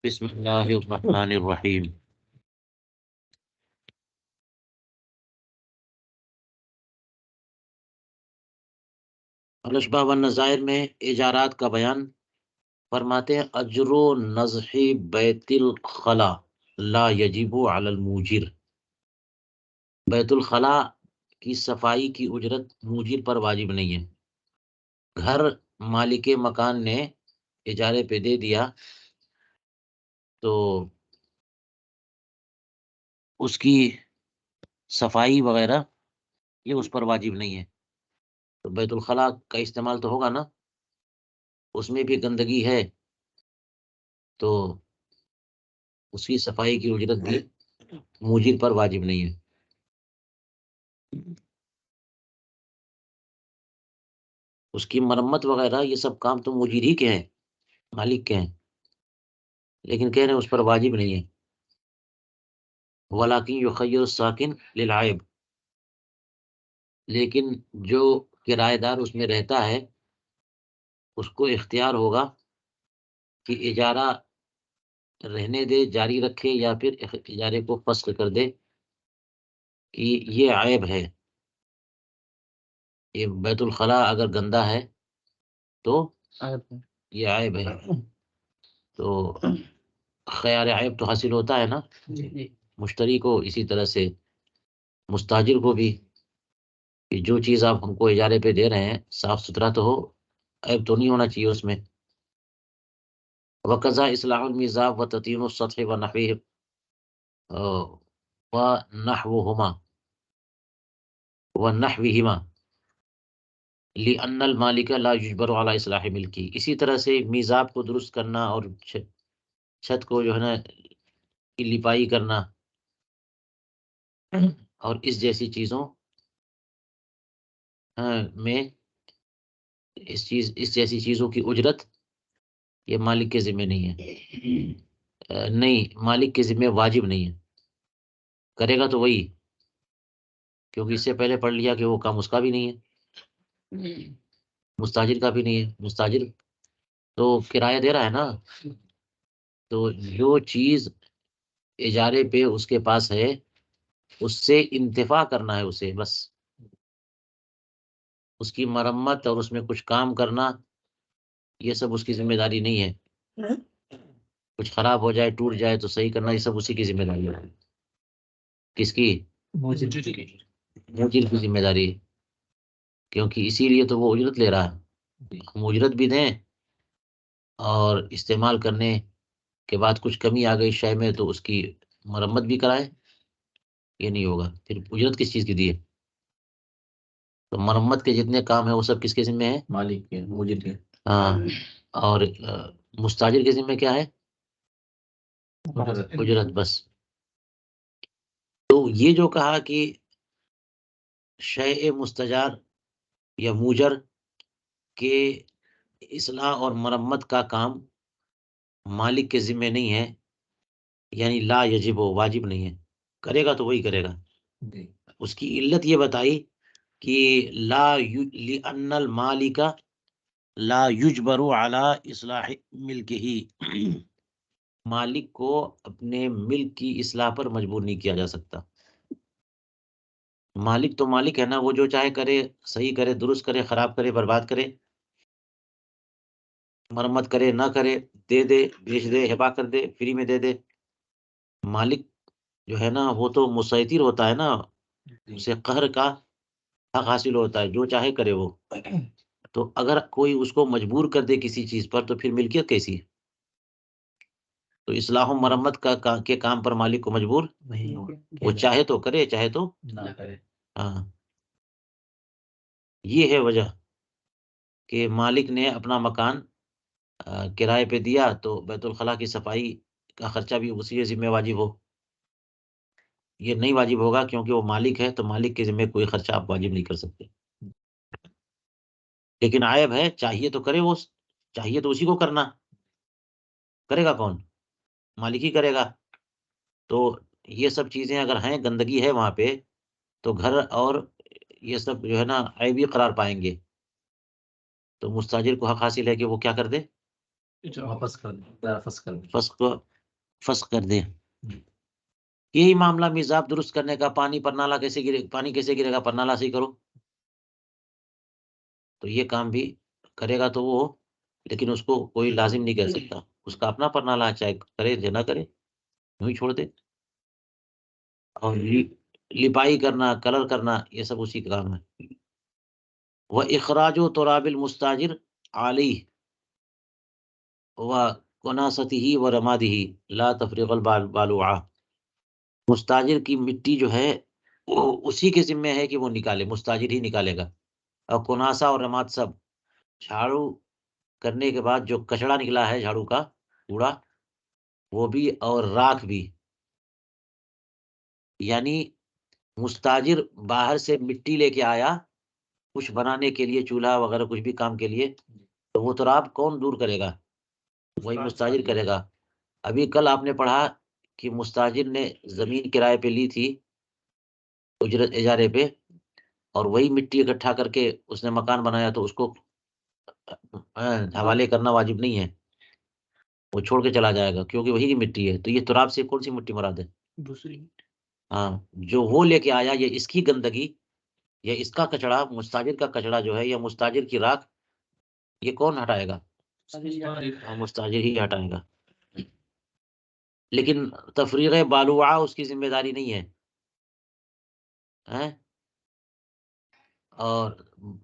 بسم اللہ الرحمن الرحیم۔ الاشباہ والنظائر میں اجارات کا بیان فرماتے ہیں اجر و نضح بیت الخلا لا یجب علی الموجر۔ بیت الخلا کی صفائی کی اجرت موجر پر واجب نہیں ہے۔ گھر مالک مکان نے اجارے پہ دے دیا تو اس کی صفائی وغیرہ یہ اس پر واجب نہیں ہے۔ تو بیت الخلا کا استعمال تو ہوگا نا، اس میں بھی گندگی ہے تو اس کی صفائی کی اجرت بھی موجر پر واجب نہیں ہے۔ اس کی مرمت وغیرہ یہ سب کام تو موجر ہی کے ہیں، مالک کے ہیں، لیکن کہہ رہے ہیں اس پر واجب نہیں ہے۔ وَلَٰكِن يُخَيَّرُ السَّاكِنُ لِلْعَيْبِ، لیکن جو کرایہ دار اس میں رہتا ہے اس کو اختیار ہوگا کہ اجارہ رہنے دے، جاری رکھے، یا پھر اجارے کو فسخ کر دے کہ یہ عیب ہے، یہ بیت الخلا اگر گندا ہے تو یہ عیب ہے۔ تو خیال عیب تو حاصل ہوتا ہے نا مشتری کو، اسی طرح سے مستاجر کو بھی، کہ جو چیز آپ ہم کو اجارے پہ دے رہے ہیں صاف ستھرا تو ہو، عیب تو نہیں ہونا چاہیے اس میں۔ وقضا اصلاح المیزاب و تطین السطح و نحوہما لأن المالک لا یجبر علی اصلاح ملکی، اسی طرح سے میزاب کو درست کرنا اور چھت کو جو ہے نا لپائی کرنا اور اس جیسی چیزوں میں اس جیسی چیزوں کی اجرت یہ مالک کے ذمہ نہیں ہے، نہیں مالک کے ذمہ واجب نہیں ہے، کرے گا تو وہی، کیونکہ اس سے پہلے پڑھ لیا کہ وہ کام اس کا بھی نہیں ہے، مستاجر کا بھی نہیں ہے۔ مستاجر تو کرایہ دے رہا ہے نا، تو جو چیز اجارے پہ اس کے پاس ہے اس سے انتفاع کرنا ہے اسے، بس اس کی مرمت اور اس میں کچھ کام کرنا یہ سب اس کی ذمہ داری نہیں ہے۔ کچھ خراب ہو جائے، ٹوٹ جائے تو صحیح کرنا یہ سب اسی کی ذمہ داری ہے۔ کس کی؟ موجر کی ذمہ داری ہے، کیونکہ اسی لیے تو وہ اجرت لے رہا ہے۔ ہم اجرت بھی دیں اور استعمال کرنے کے بعد کچھ کمی آ گئی شے میں تو اس کی مرمت بھی کرائے، یہ نہیں ہوگا۔ پھر اجرت کس چیز کی دی ہے؟ تو مرمت کے جتنے کام ہیں وہ سب کس کے ذمہ ہیں؟ مالک کے، موجر کے۔ ہاں، اور مستاجر کے ذمہ کیا ہے؟ اجرت بس۔ تو یہ جو کہا کہ شیء مستجار یا موجر کے اصلاح اور مرمت کا کام مالک کے ذمہ نہیں ہے، یعنی لا یجب، واجب نہیں ہے، کرے گا تو وہی کرے گا۔ اس کی علت یہ بتائی کہ لأن المالک لا یجبر علی اصلاح ملکہ، مالک کو اپنے ملک کی اصلاح پر مجبور نہیں کیا جا سکتا۔ مالک تو مالک ہے نا، وہ جو چاہے کرے، صحیح کرے، درست کرے، خراب کرے، برباد کرے، مرمت کرے، نہ کرے، دے دے، بیچ دے، ہبا کر دے، فری میں دے دے۔ مالک جو ہے نا وہ تو مسیطر ہوتا ہے نا، اسے قہر کا حق حاصل ہوتا ہے، جو چاہے کرے وہ۔ تو اگر کوئی اس کو مجبور کر دے کسی چیز پر تو پھر ملکیت کیسی ہے؟ تو اصلاح و مرمت کے کام پر مالک کو مجبور نہیں، وہ چاہے تو کرے، چاہے تو نہ کرے۔ ہاں، یہ ہے وجہ کہ مالک نے اپنا مکان کرائے پہ دیا تو بیت الخلا کی صفائی کا خرچہ بھی اسی کے ذمہ واجب ہو۔ یہ نہیں واجب ہوگا کیونکہ وہ مالک ہے، تو مالک کے ذمہ کوئی خرچہ آپ واجب نہیں کر سکتے۔ لیکن عیب ہے، چاہیے تو کرے، وہ چاہیے تو اسی کو کرنا، کرے گا کون؟ مالک ہی کرے گا۔ تو یہ سب چیزیں اگر ہیں، گندگی ہے وہاں پہ، تو گھر اور یہ سب جو ہے نا عیبی قرار پائیں گے، تو مستاجر کو حق حاصل ہے کہ وہ کیا کر دے؟ واپس کر دے، فسخ فسخ کر دیں. یہی معاملہ میزاب درست کرنے کا، پانی پر نالا کیسے گرے، پانی کیسے گرے گا، پر نالا صحیح کرو. تو یہ کام بھی کرے گا تو وہ، لیکن اس کو کوئی لازم نہیں کہہ سکتا، اس کا اپنا پر نالا چاہے کرے یا نہ کرے، یوں ہی چھوڑ دے. اور لپائی کرنا، کلر کرنا، یہ سب اسی کا کام ہے. وہ اخراج و تراب المستاجر علیہ و کناسته و رمادہ لا تفریق البالوعہ. مستاجر کی مٹی جو ہے وہ اسی کے ذمے ہے کہ وہ نکالے، مستاجر ہی نکالے گا. اور کناسا اور رماد سب، جھاڑو کرنے کے بعد جو کچڑا نکلا ہے جھاڑو کا کوڑا وہ بھی، اور راکھ بھی. یعنی مستاجر باہر سے مٹی لے کے آیا کچھ بنانے کے لیے، چولہا وغیرہ کچھ بھی کام کے لیے، تو وہ تراب کون دور کرے گا؟ وہی مستاجر کرے گا. ابھی کل آپ نے پڑھا کہ مستاجر نے زمین کرائے پہ لی تھی اجرت اجارے پہ، اور وہی مٹی اکٹھا کر کے اس نے مکان بنایا، تو اس کو حوالے کرنا واجب نہیں ہے، وہ چھوڑ کے چلا جائے گا کیونکہ وہی کی مٹی ہے. تو یہ تراب سے کون سی مٹی مراد ہے؟ دوسری. ہاں، جو وہ لے کے آیا، یہ اس کی گندگی یا اس کا کچڑا، مستاجر کا کچڑا جو ہے یا مستاجر کی راکھ، یہ کون ہٹائے گا؟ مستاجر ہی ہٹائے گا. لیکن تفریق بالوعہ اس کی ذمہ داری نہیں ہے. اور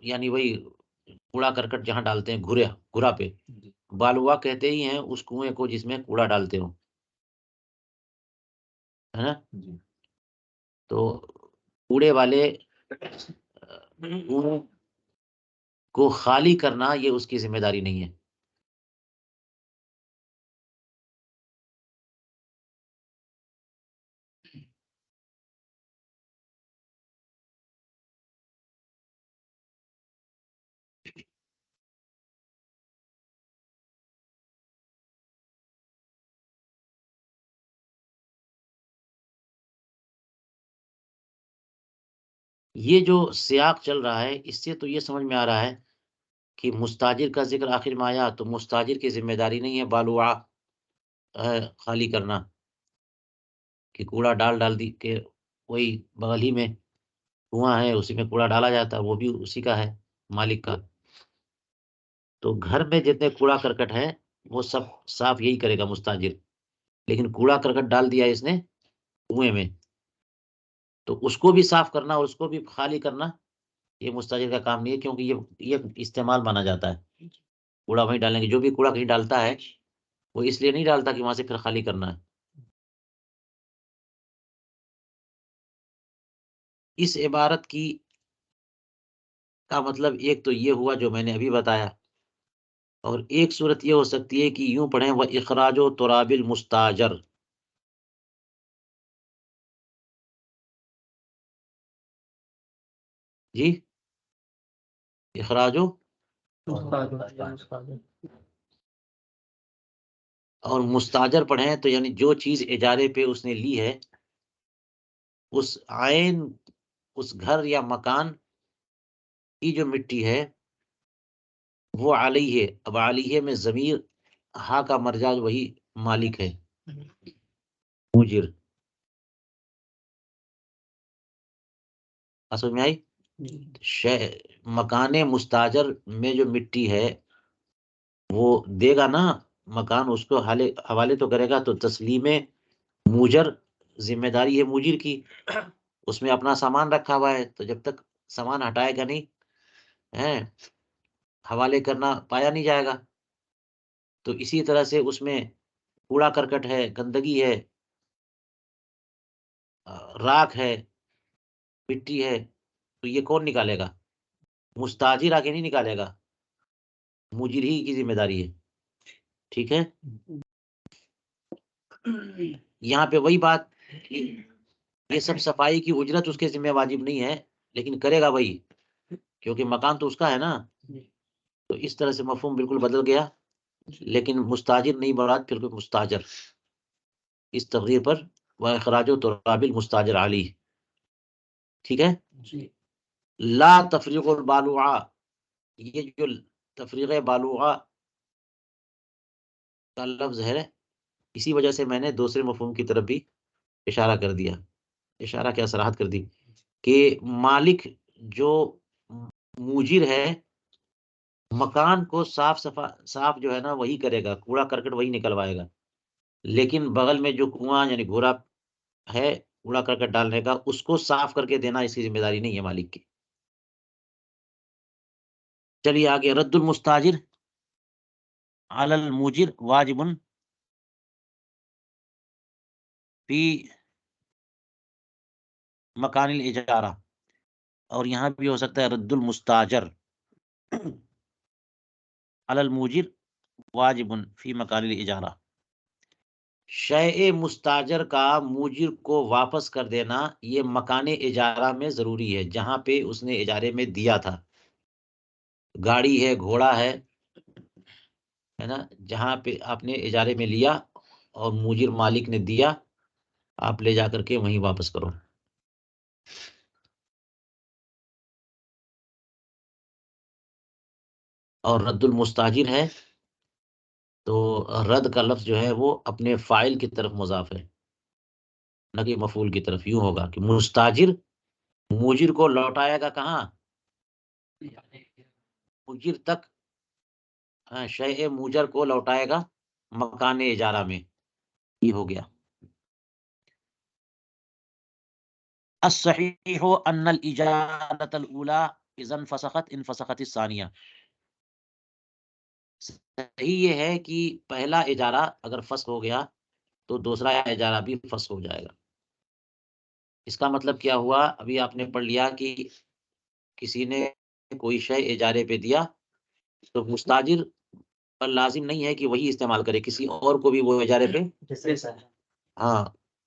یعنی وہی کوڑا کرکٹ جہاں ڈالتے ہیں گھرا پہ، بالوا کہتے ہی ہیں اس کنویں کو جس میں کوڑا ڈالتے ہو، ہے نا. تو کوڑے والے کنویں کو خالی کرنا یہ اس کی ذمہ داری نہیں ہے. یہ جو سیاق چل رہا ہے اس سے تو یہ سمجھ میں آ رہا ہے کہ مستاجر کا ذکر آخر میں آیا تو مستاجر کی ذمہ داری نہیں ہے بالوا خالی کرنا، کہ کوڑا ڈال دی کہ وہی بغل ہی میں کنواں ہے اسی میں کوڑا ڈالا جاتا ہے، وہ بھی اسی کا ہے، مالک کا. تو گھر میں جتنے کوڑا کرکٹ ہے وہ سب صاف یہی کرے گا مستاجر. لیکن کوڑا کرکٹ ڈال دیا اس نے کنویں میں، تو اس کو بھی صاف کرنا اور اس کو بھی خالی کرنا یہ مستاجر کا کام نہیں ہے، کیونکہ یہ استعمال مانا جاتا ہے. کوڑا وہیں ڈالیں گے، جو بھی کوڑا کہیں ڈالتا ہے وہ اس لیے نہیں ڈالتا کہ وہاں سے پھر خالی کرنا ہے. اس عبارت کی کا مطلب ایک تو یہ ہوا جو میں نے ابھی بتایا، اور ایک صورت یہ ہو سکتی ہے کہ یوں پڑھیں وہ اخراج و تراب المستاجر. جی، اخراج اور مستاجر پڑھیں تو یعنی جو چیز اجارے پہ اس نے لی ہے اس عین اس گھر یا مکان کی جو مٹی ہے وہ علیہ. اب علیہ میں ضمیر ہا کا مرجع وہی مالک ہے، مجر. اصل میں آئی مکان مستاجر میں جو مٹی ہے وہ دے گا نا مکان، اس کو حوالے تو کرے گا، تو تسلیم موجر ذمہ داری ہے موجر کی. اس میں اپنا سامان رکھا ہوا ہے، تو جب تک سامان ہٹائے گا نہیں حوالے کرنا پایا نہیں جائے گا. تو اسی طرح سے اس میں کوڑا کرکٹ ہے، گندگی ہے، راکھ ہے، مٹی ہے، تو یہ کون نکالے گا؟ مستاجر آگے نہیں نکالے گا، مجر ہی کی ذمہ داری ہے. ٹھیک ہے. یہاں پہ وہی بات، یہ سب صفائی کی اجرت اس کے ذمہ واجب نہیں ہے، لیکن کرے گا وہی، کیونکہ مکان تو اس کا ہے نا. تو اس طرح سے مفہوم بالکل بدل گیا. لیکن مستاجر نہیں مراد، پھر بھی مستاجر اس تقدیر پر وہ اخراج و تراب المستاجر علی. ٹھیک ہے. لا تفریق البالوعہ، یہ جو تفریق بالوعہ کا لفظ ہے اسی وجہ سے میں نے دوسرے مفہوم کی طرف بھی اشارہ کر دیا، اشارہ کیا صراحت کر دی کہ مالک جو موجر ہے مکان کو صاف جو ہے نا وہی کرے گا، کوڑا کرکٹ وہی نکلوائے گا، لیکن بغل میں جو کنواں یعنی گھورا ہے کوڑا کرکٹ ڈالنے کا، اس کو صاف کر کے دینا اس کی ذمہ داری نہیں ہے مالک کی۔ چلیے آگے، رد المستاجر علی الموجر واجب فی مکان الاجارہ، اور یہاں بھی ہو سکتا ہے رد المستاجر علی الموجر واجب فی مکان الاجارہ، شیء مستاجر کا موجر کو واپس کر دینا یہ مکان اجارہ میں ضروری ہے، جہاں پہ اس نے اجارے میں دیا تھا، گاڑی ہے، گھوڑا ہے نا، جہاں پہ آپ نے اجارے میں لیا اور موجر مالک نے دیا، آپ لے جا کر کے وہیں واپس کرو۔ اور رد المستاجر ہے تو رد کا لفظ جو ہے وہ اپنے فاعل کی طرف مضاف ہے، نہ کہ مفعول کی طرف۔ یوں ہوگا کہ مستاجر موجر کو لوٹائے گا کہاں؟ موجر تک، شیء موجر کو لوٹائے گا مکان اجارہ میں، یہ ہو گیا۔ الصحیح ان الاجارۃ الاولی اذا انفسخت انفسخت الثانیہ، صحیح یہ ہے کہ پہلا اجارہ اگر فسخ ہو گیا تو دوسرا اجارہ بھی فسخ ہو جائے گا۔ اس کا مطلب کیا ہوا؟ ابھی آپ نے پڑھ لیا کہ کسی نے کوئی شے اجارے پہ دیا تو مستاجر پر لازم نہیں ہے کہ وہی استعمال کرے، کسی اور کو بھی وہ اجارے پہ، ہاں،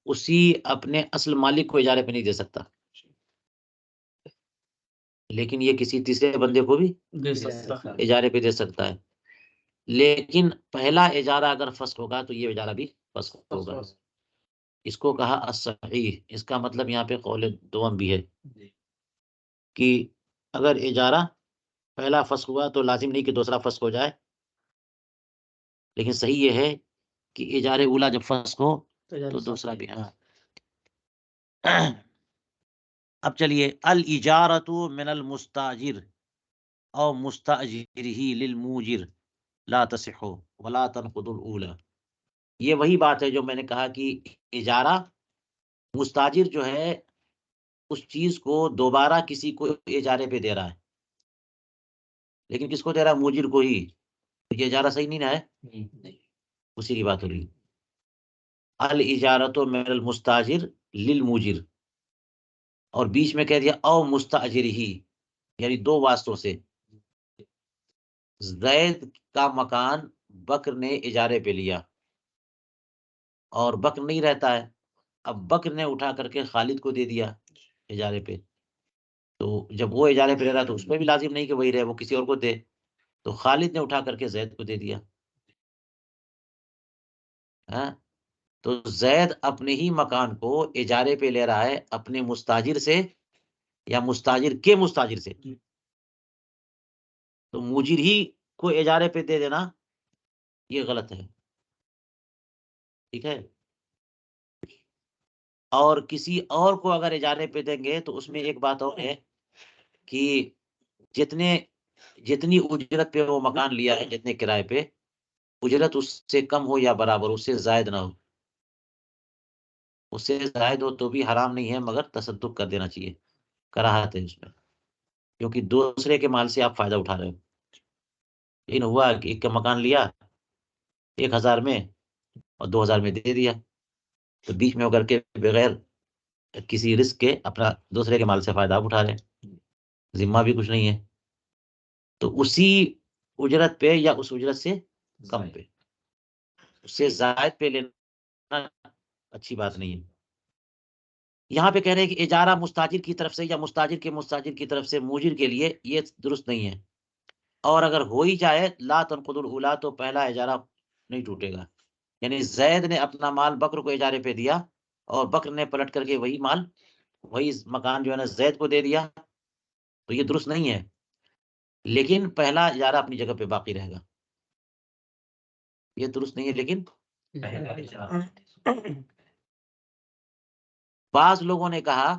اسی اپنے اصل مالک کو اجارے پہ نہیں دے سکتا، لیکن یہ کسی تیسرے بندے کو بھی اجارے پہ دے سکتا ہے۔ لیکن پہلا اجارہ اگر فسخ ہوگا تو یہ اجارہ بھی فسخ ہوگا، اس کو کہا الصحیح۔ اس کا مطلب یہاں پہ قول دوم بھی ہے کہ اگر اجارہ پہلا فسخ ہوا تو لازم نہیں کہ دوسرا فسخ ہو جائے، لیکن صحیح یہ ہے کہ اجارہ اولا جب فسخ ہو تو دوسرا بھی، ہاں۔ اب چلیے، الاجارۃ من المستاجر او مستاجرہ للموجر لا تصح ولا تنقض الاولی، یہ وہی بات ہے جو میں نے کہا کہ اجارہ مستاجر جو ہے اس چیز کو دوبارہ کسی کو اجارے پہ دے رہا ہے، لیکن کس کو دے رہا ہے؟ موجر کو ہی، یہ اجارہ صحیح نہیں نہ ہے، اسی کی بات ہو رہی۔ الاجارۃ من المستاجر للموجر، اور بیچ میں کہہ دیا او مستاجرہ، یعنی دو واسطوں سے۔ زید کا مکان بکر نے اجارے پہ لیا اور بکر نہیں رہتا ہے، اب بکر نے اٹھا کر کے خالد کو دے دیا اجارے پہ، تو جب وہ اجارے پہ رہ رہا تو اس پہ بھی لازم نہیں کہ وہی رہے، وہ کسی اور کو دے، تو خالد نے اٹھا کر کے زید کو دے دیا، ہاں، تو زید اپنے ہی مکان کو اجارے پہ لے رہا ہے اپنے مستاجر سے یا مستاجر کے مستاجر سے، تو موجر ہی کو اجارے پہ دے دینا یہ غلط ہے، ٹھیک ہے۔ اور کسی اور کو اگر اجارے پہ دیں گے تو اس میں ایک بات اور ہے کہ جتنی اجرت پہ وہ مکان لیا ہے، جتنے کرائے پہ، اجرت اس سے کم ہو یا برابر، اس سے زائد نہ ہو، اس سے زائد ہو تو بھی حرام نہیں ہے، مگر تصدق کر دینا چاہیے، کراہت ہے اس میں، کیونکہ دوسرے کے مال سے آپ فائدہ اٹھا رہے ہو۔ لیکن ہوا کہ ایک کا مکان لیا 1000 میں اور 2000 میں دے دیا، تو بیچ میں ہو کر کے بغیر کسی رسک کے اپنا دوسرے کے مال سے فائدہ آپ اٹھا رہے ہیں، ذمہ بھی کچھ نہیں ہے، تو اسی اجرت پہ یا اس اجرت سے کم پہ، اس سے زائد پہ لینا اچھی بات نہیں ہے۔ یہاں پہ کہہ رہے ہیں کہ اجارہ مستاجر کی طرف سے یا مستاجر کے مستاجر کی طرف سے موجر کے لیے یہ درست نہیں ہے، اور اگر ہو ہی جائے لا تنقض الاولی، تو پہلا اجارہ نہیں ٹوٹے گا، یعنی زید نے اپنا مال بکر کو اجارے پہ دیا اور بکر نے پلٹ کر کے وہی مال، وہی مکان جو ہے نا زید کو دے دیا، تو یہ درست نہیں ہے، لیکن پہلا اجارہ اپنی جگہ پہ باقی رہے گا، یہ درست نہیں ہے لیکن بعض لوگوں نے کہا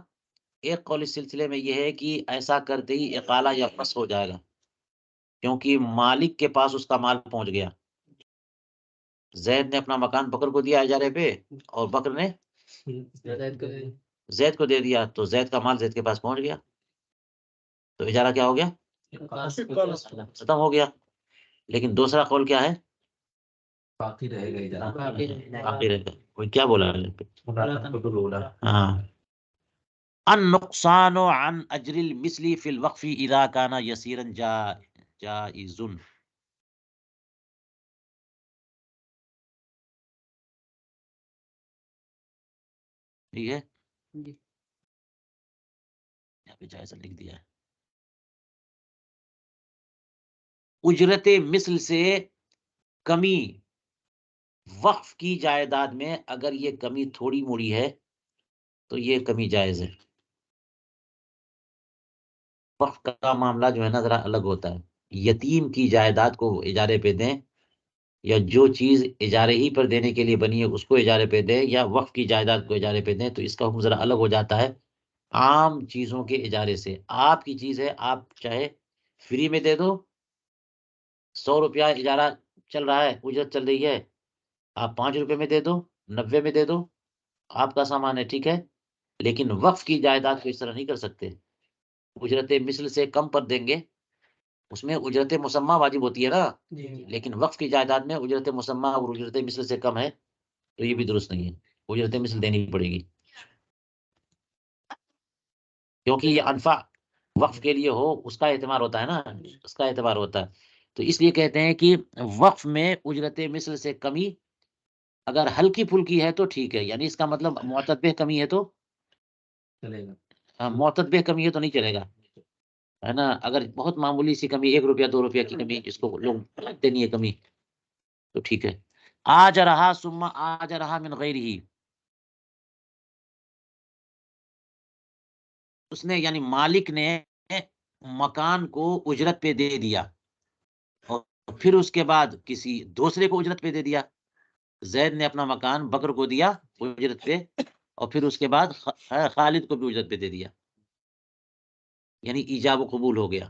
ایک قول اس سلسلے میں یہ ہے کہ ایسا کرتے ہی اقالہ یا فسخ ہو جائے گا، کیونکہ مالک کے پاس اس کا مال پہنچ گیا۔ زید نے اپنا مکان بکر کو دیا اجارے پہ، اور بکر نے زید کو دے دیا، تو زید کا مال زید کے پاس پہنچ گیا، تو اجارہ کیا ہو گیا؟ ختم ہو گیا۔ لیکن دوسرا قول کیا ہے؟ باقی رہے گا اجارہ۔ باقی رہے گا۔ کوئی کیا بولا؟ ہاں، النقصان عن اجر المثل فی الوقف اذا کان یسیرا جائز۔ ٹھیک ہے، یہاں پہ جائزہ لکھ دیا ہے۔ اجرت مثل سے کمی وقف کی جائیداد میں اگر یہ کمی تھوڑی موڑی ہے تو یہ کمی جائز ہے۔ وقف کا معاملہ جو ہے نا ذرا الگ ہوتا ہے۔ یتیم کی جائیداد کو اجارے پہ دیں، یا جو چیز اجارے ہی پر دینے کے لیے بنی ہے اس کو اجارے پہ دیں، یا وقف کی جائیداد کو اجارے پہ دیں، تو اس کا حکم ذرا الگ ہو جاتا ہے عام چیزوں کے اجارے سے۔ آپ کی چیز ہے، آپ چاہے فری میں دے دو، 100 روپیہ اجارہ چل رہا ہے، اجرت چل رہی ہے، آپ 5 روپے میں دے دو، 90 میں دے دو، آپ کا سامان ہے، ٹھیک ہے۔ لیکن وقف کی جائیداد کو اس طرح نہیں کر سکتے۔ اجرت مثل سے کم پر دیں گے، اس میں اجرت مسمہ واجب ہوتی ہے نا، لیکن وقف کی جائیداد میں اجرت مسمہ اور اجرت مثل سے کم ہے، تو یہ بھی درست نہیں ہے، اجرت مثل دینی پڑے گی، کیونکہ یہ انفع وقف کے لیے ہو اس کا اعتبار ہوتا ہے نا، اس کا اعتبار ہوتا ہے۔ تو اس لیے کہتے ہیں کہ وقف میں اجرت مثل سے کمی اگر ہلکی پھلکی ہے تو ٹھیک ہے، یعنی اس کا مطلب معتدبہ کمی ہے تو چلے گا، ہاں، معتدبہ کمی ہے تو نہیں چلے گا، ہے نا۔ اگر بہت معمولی سی کمی، 1 روپیہ 2 روپیہ کی کمی جس کو لوگ دینی ہے کمی، تو ٹھیک ہے۔ آج رہا ثم آج رہا من غیر ہی، اس نے یعنی مالک نے مکان کو اجرت پہ دے دیا، اور پھر اس کے بعد کسی دوسرے کو اجرت پہ دے دیا۔ زید نے اپنا مکان بکر کو دیا اجرت پہ، اور پھر اس کے بعد خالد کو بھی اجرت پہ دے دیا، یعنی ایجاب و قبول ہو گیا۔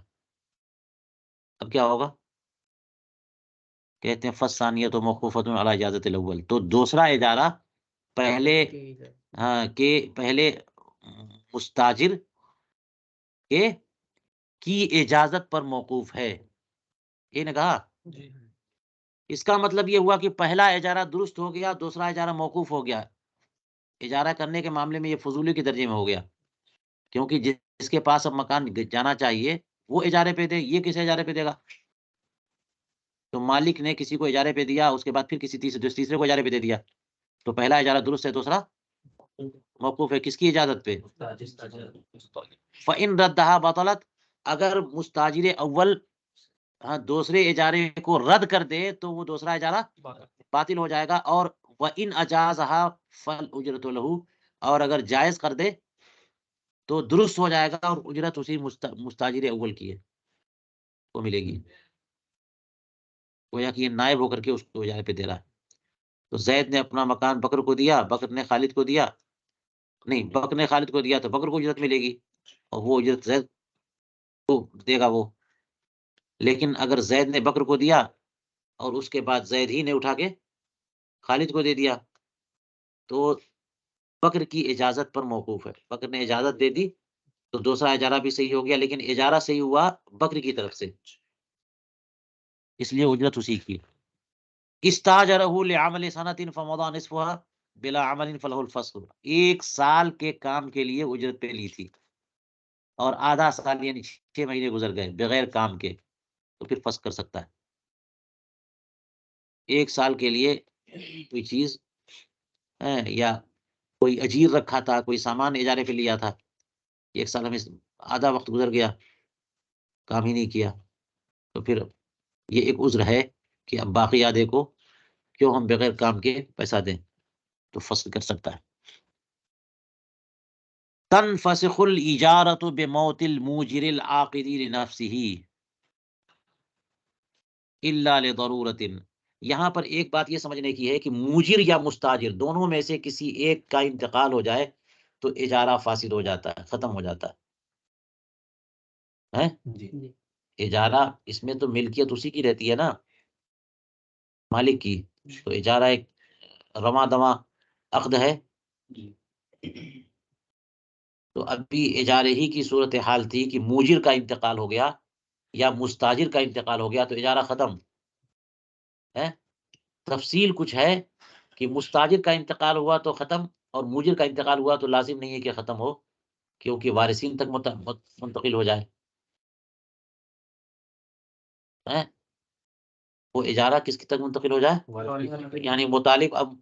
اب کیا ہوگا؟ کہتے ہیں فثانیۃ موقوفۃ علی اجازت الاول، تو دوسرا اجارہ پہلے کہ پہلے مستاجر کے کی اجازت پر موقوف ہے، یہ نے کہا۔ اس کا مطلب یہ ہوا کہ پہلا اجارہ درست ہو گیا، دوسرا اجارہ موقوف ہو گیا۔ اجارہ کرنے کے معاملے میں یہ فضولی کے درجے میں ہو گیا، کیونکہ جس کے پاس اب مکان جانا چاہیے وہ اجارے پہ دے، یہ کس اجارے پہ دے گا؟ تو مالک نے کسی کو اجارے پہ دیا، اس کے بعد پھر کسی تیسرے کو اجارے پہ دے دیا، تو پہلا اجارہ درست ہے، دوسرا موقوف ہے، کس کی اجازت پہ؟ فَإِن رَدَّهَا بَطَلَتْ، اگر مستاجر اول دوسرے اجارے کو رد کر دے تو وہ دوسرا اجارہ باطل ہو جائے گا، اور وَإِنْ أَجَازَهَا فَالْأُجْرَةُ لَهُ، اور اگر جائز کر دے تو درست ہو جائے گا، اور اجرت اسی مستاجر اول کی ہے کو ملے گی، گویا کہ یہ نائب ہو کر کے اس کو اجارے پہ دے رہا ہے۔ تو زید نے اپنا مکان بکر کو دیا، بکر نے خالد کو دیا، نہیں، بکر نے خالد کو دیا تو بکر کو اجرت ملے گی، اور وہ اجرت زید کو دے گا وہ۔ لیکن اگر زید نے بکر کو دیا اور اس کے بعد زید ہی نے اٹھا کے خالد کو دے دیا، تو بکر کی اجازت پر موقوف ہے، بکر نے اجازت دے دی تو دوسرا اجارہ بھی صحیح ہو گیا، لیکن اجارہ صحیح ہوا بکر کی طرف سے، اس لیے اجرت اسی کی۔ استاجرہ لعمل سنۃ فمضى نصفها بلا عمل فله الفسخ، 1 سال کے کام کے لیے اجرت پہ لی تھی، اور آدھا سال یعنی 6 مہینے گزر گئے بغیر کام کے، تو پھر فسخ کر سکتا ہے۔ 1 سال کے لیے کوئی چیز یا کوئی اجیر رکھا تھا، کوئی سامان اجارے پہ لیا تھا، 1 سال ہمیں آدھا وقت گزر گیا، کام ہی نہیں کیا، تو پھر یہ ایک عذر ہے کہ اب باقی آدھے کو کیوں ہم بغیر کام کے پیسہ دیں، تو فسخ کر سکتا ہے۔ تنفسخ الاجارۃ بموت الموجر العاقد لنفسه الا لضرورۃ، یہاں پر ایک بات یہ سمجھنے کی ہے کہ موجر یا مستاجر دونوں میں سے کسی ایک کا انتقال ہو جائے تو اجارہ فاسد ہو جاتا ہے، ختم ہو جاتا ہے۔ جی اجارہ اس میں تو ملکیت اسی کی رہتی ہے نا، مالک کی، تو اجارہ ایک رواں دواں عقد ہے۔ جی تو ابھی اجارے ہی کی صورتحال تھی کہ موجر کا انتقال ہو گیا یا مستاجر کا انتقال ہو گیا تو اجارہ ختم ہے۔ تفصیل کچھ ہے کہ مستاجر کا انتقال ہوا تو ختم، اور موجر کا انتقال ہوا تو لازم نہیں ہے کہ ختم ہو، کیونکہ وارثین تک منتقل ہو جائے۔ وہ اجارہ کس کی تک منتقل ہو جائے، یعنی مطالب اب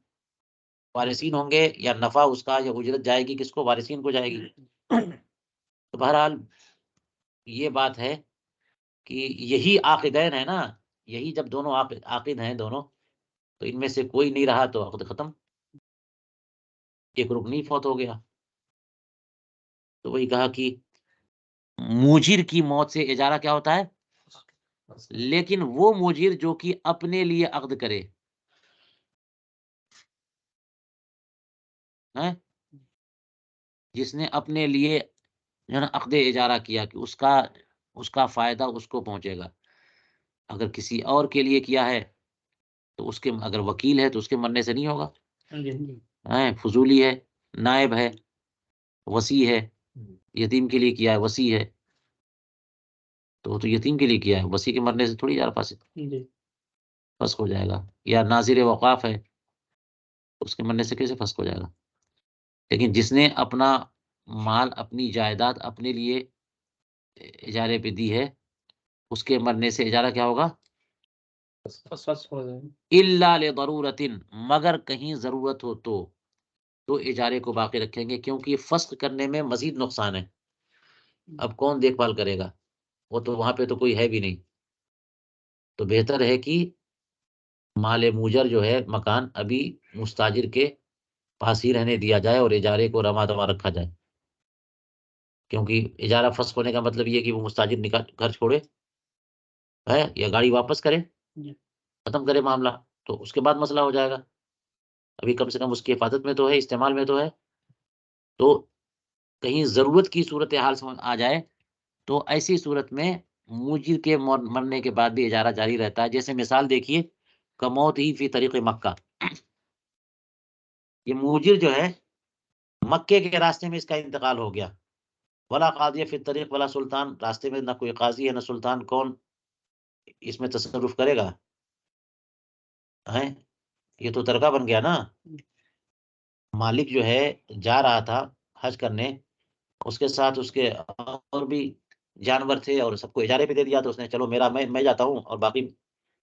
وارثین ہوں گے، یا نفع اس کا یا اجرت جائے گی کس کو، وارثین کو جائے گی۔ تو بہرحال یہ بات ہے کہ یہی عاقدین ہے نا، یہی جب دونوں عاقد ہیں دونوں، تو ان میں سے کوئی نہیں رہا تو عقد ختم، ایک رکنی فوت ہو گیا۔ تو وہی کہا کہ موجر کی موت سے اجارہ کیا ہوتا ہے، لیکن وہ موجر جو کہ اپنے لیے عقد کرے، جس نے اپنے لیے جو ہے نا عقد اجارہ کیا کہ اس کا فائدہ اس کو پہنچے گا۔ اگر کسی اور کے لیے کیا ہے تو اس کے، اگر وکیل ہے تو اس کے مرنے سے نہیں ہوگا، فضولی ہے، نائب ہے، وصی ہے، یتیم کے لیے کیا ہے، وصی ہے، تو یتیم کے لیے کیا ہے، وصی کے مرنے سے تھوڑی یار فسخ ہو جائے گا۔ یا ناظر وقاف ہے، اس کے مرنے سے کیسے فسخ ہو جائے گا؟ لیکن جس نے اپنا مال، اپنی جائیداد اپنے لیے اجارے پہ دی ہے، اس کے مرنے سے اجارہ کیا ہوگا، الا لضرورت، مگر کہیں ضرورت ہو تو اجارے کو باقی رکھیں گے، کیونکہ فسخ کرنے میں مزید نقصان ہے۔ اب کون دیکھ بھال کرے گا، وہ تو وہاں پہ تو کوئی ہے بھی نہیں۔ تو بہتر ہے کہ مال موجر جو ہے مکان ابھی مستاجر کے پاس ہی رہنے دیا جائے اور اجارے کو رواں دواں رکھا جائے، کیونکہ اجارہ فسخ ہونے کا مطلب یہ کہ وہ مستاجر گھر چھوڑے ہے یا گاڑی واپس کرے، ختم کرے معاملہ، تو اس کے بعد مسئلہ ہو جائے گا۔ ابھی کم سے کم اس کی حفاظت میں تو ہے، استعمال میں تو ہے۔ تو کہیں ضرورت کی صورتحال سمجھ آ جائے تو ایسی صورت میں موجر کے مرنے کے بعد بھی اجارہ جاری رہتا ہے۔ جیسے مثال دیکھیے، کموت ہی فی طریق مکہ، یہ موجر جو ہے مکے کے راستے میں اس کا انتقال ہو گیا، ولا قاضی فی الطریق ولا سلطان، راستے میں نہ کوئی قاضی ہے نہ سلطان، کون اس میں تصرف کرے گا؟ یہ تو ترکہ بن گیا نا۔ مالک جو ہے جا رہا تھا حج کرنے، اس کے ساتھ اس کے اور بھی جانور تھے اور سب کو اجارے پہ دے دیا، تو اس نے چلو میرا میں جاتا ہوں، اور باقی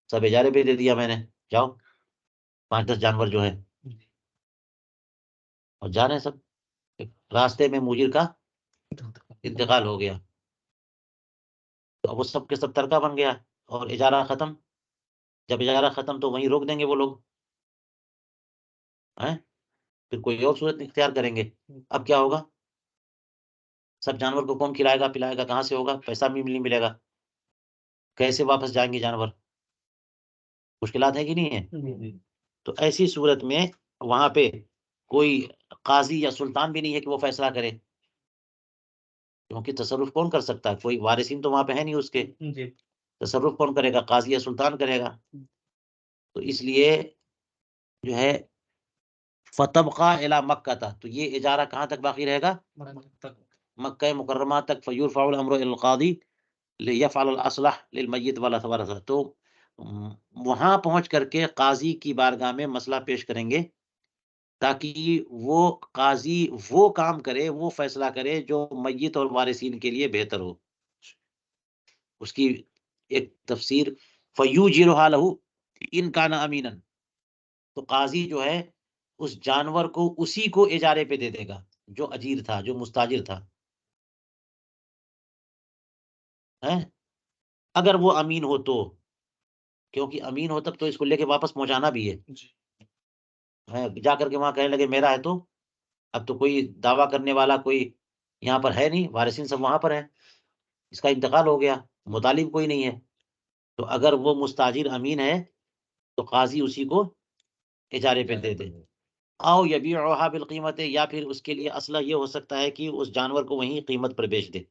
سب اجارے پہ دے دیا میں نے، جاؤ 5-10 جانور جو ہیں، اور جا رہے ہیں سب، راستے میں موجر کا انتقال ہو گیا، تو اب وہ سب کے سب ترکہ بن گیا اور اجارہ ختم۔ جب اجارہ ختم تو وہیں روک دیں گے وہ لوگ، پھر کوئی اور صورت اختیار کریں گے۔ اب کیا ہوگا، سب جانور کو کون کھلائے گا پلائے گا، کہاں سے ہوگا، پیسہ بھی نہیں ملے گا، کیسے واپس جائیں گے جانور، مشکلات ہے کہ نہیں ہے؟ تو ایسی صورت میں وہاں پہ کوئی قاضی یا سلطان بھی نہیں ہے کہ وہ فیصلہ کرے، کیونکہ تصرف کون کر سکتا ہے، کوئی وارثین تو وہاں پہ ہے نہیں اس کے، تصرف کون کرے گا، قاضی یا سلطان کرے گا۔ تو اس لیے جو ہے فتبقى الى مکہ تھا، تو یہ اجارہ کہاں تک باقی رہے گا، مکہ مکرمہ تک، فیرفع الامر الى القاضی لیفعل الاصلح للمیت والورثہ، تو وہاں پہنچ کر کے قاضی کی بارگاہ میں مسئلہ پیش کریں گے، تاکہ وہ قاضی وہ کام کرے، وہ فیصلہ کرے جو میت اور وارثین کے لیے بہتر ہو۔ اس کی ایک تفسیر فیوجرھا لہ ان کان امینا، تو قاضی جو ہے اس جانور کو اسی کو اجارے پہ دے دے گا جو اجیر تھا، جو مستاجر تھا، اگر وہ امین ہو تو، کیونکہ امین ہو تب تو اس کو لے کے واپس پہنچانا بھی ہے، جا کر کے وہاں کہنے لگے میرا ہے، تو اب تو کوئی دعویٰ کرنے والا کوئی یہاں پر ہے نہیں، وارثین سب وہاں پر ہے، اس کا انتقال ہو گیا، مطالب کوئی نہیں ہے۔ تو اگر وہ مستاجر امین ہے تو قاضی اسی کو اجارے پہ دے دے. او یبیعها بالقیمت، یا پھر اس کے لیے اصلہ یہ ہو سکتا ہے کہ اس جانور کو وہیں قیمت پر بیچ دے،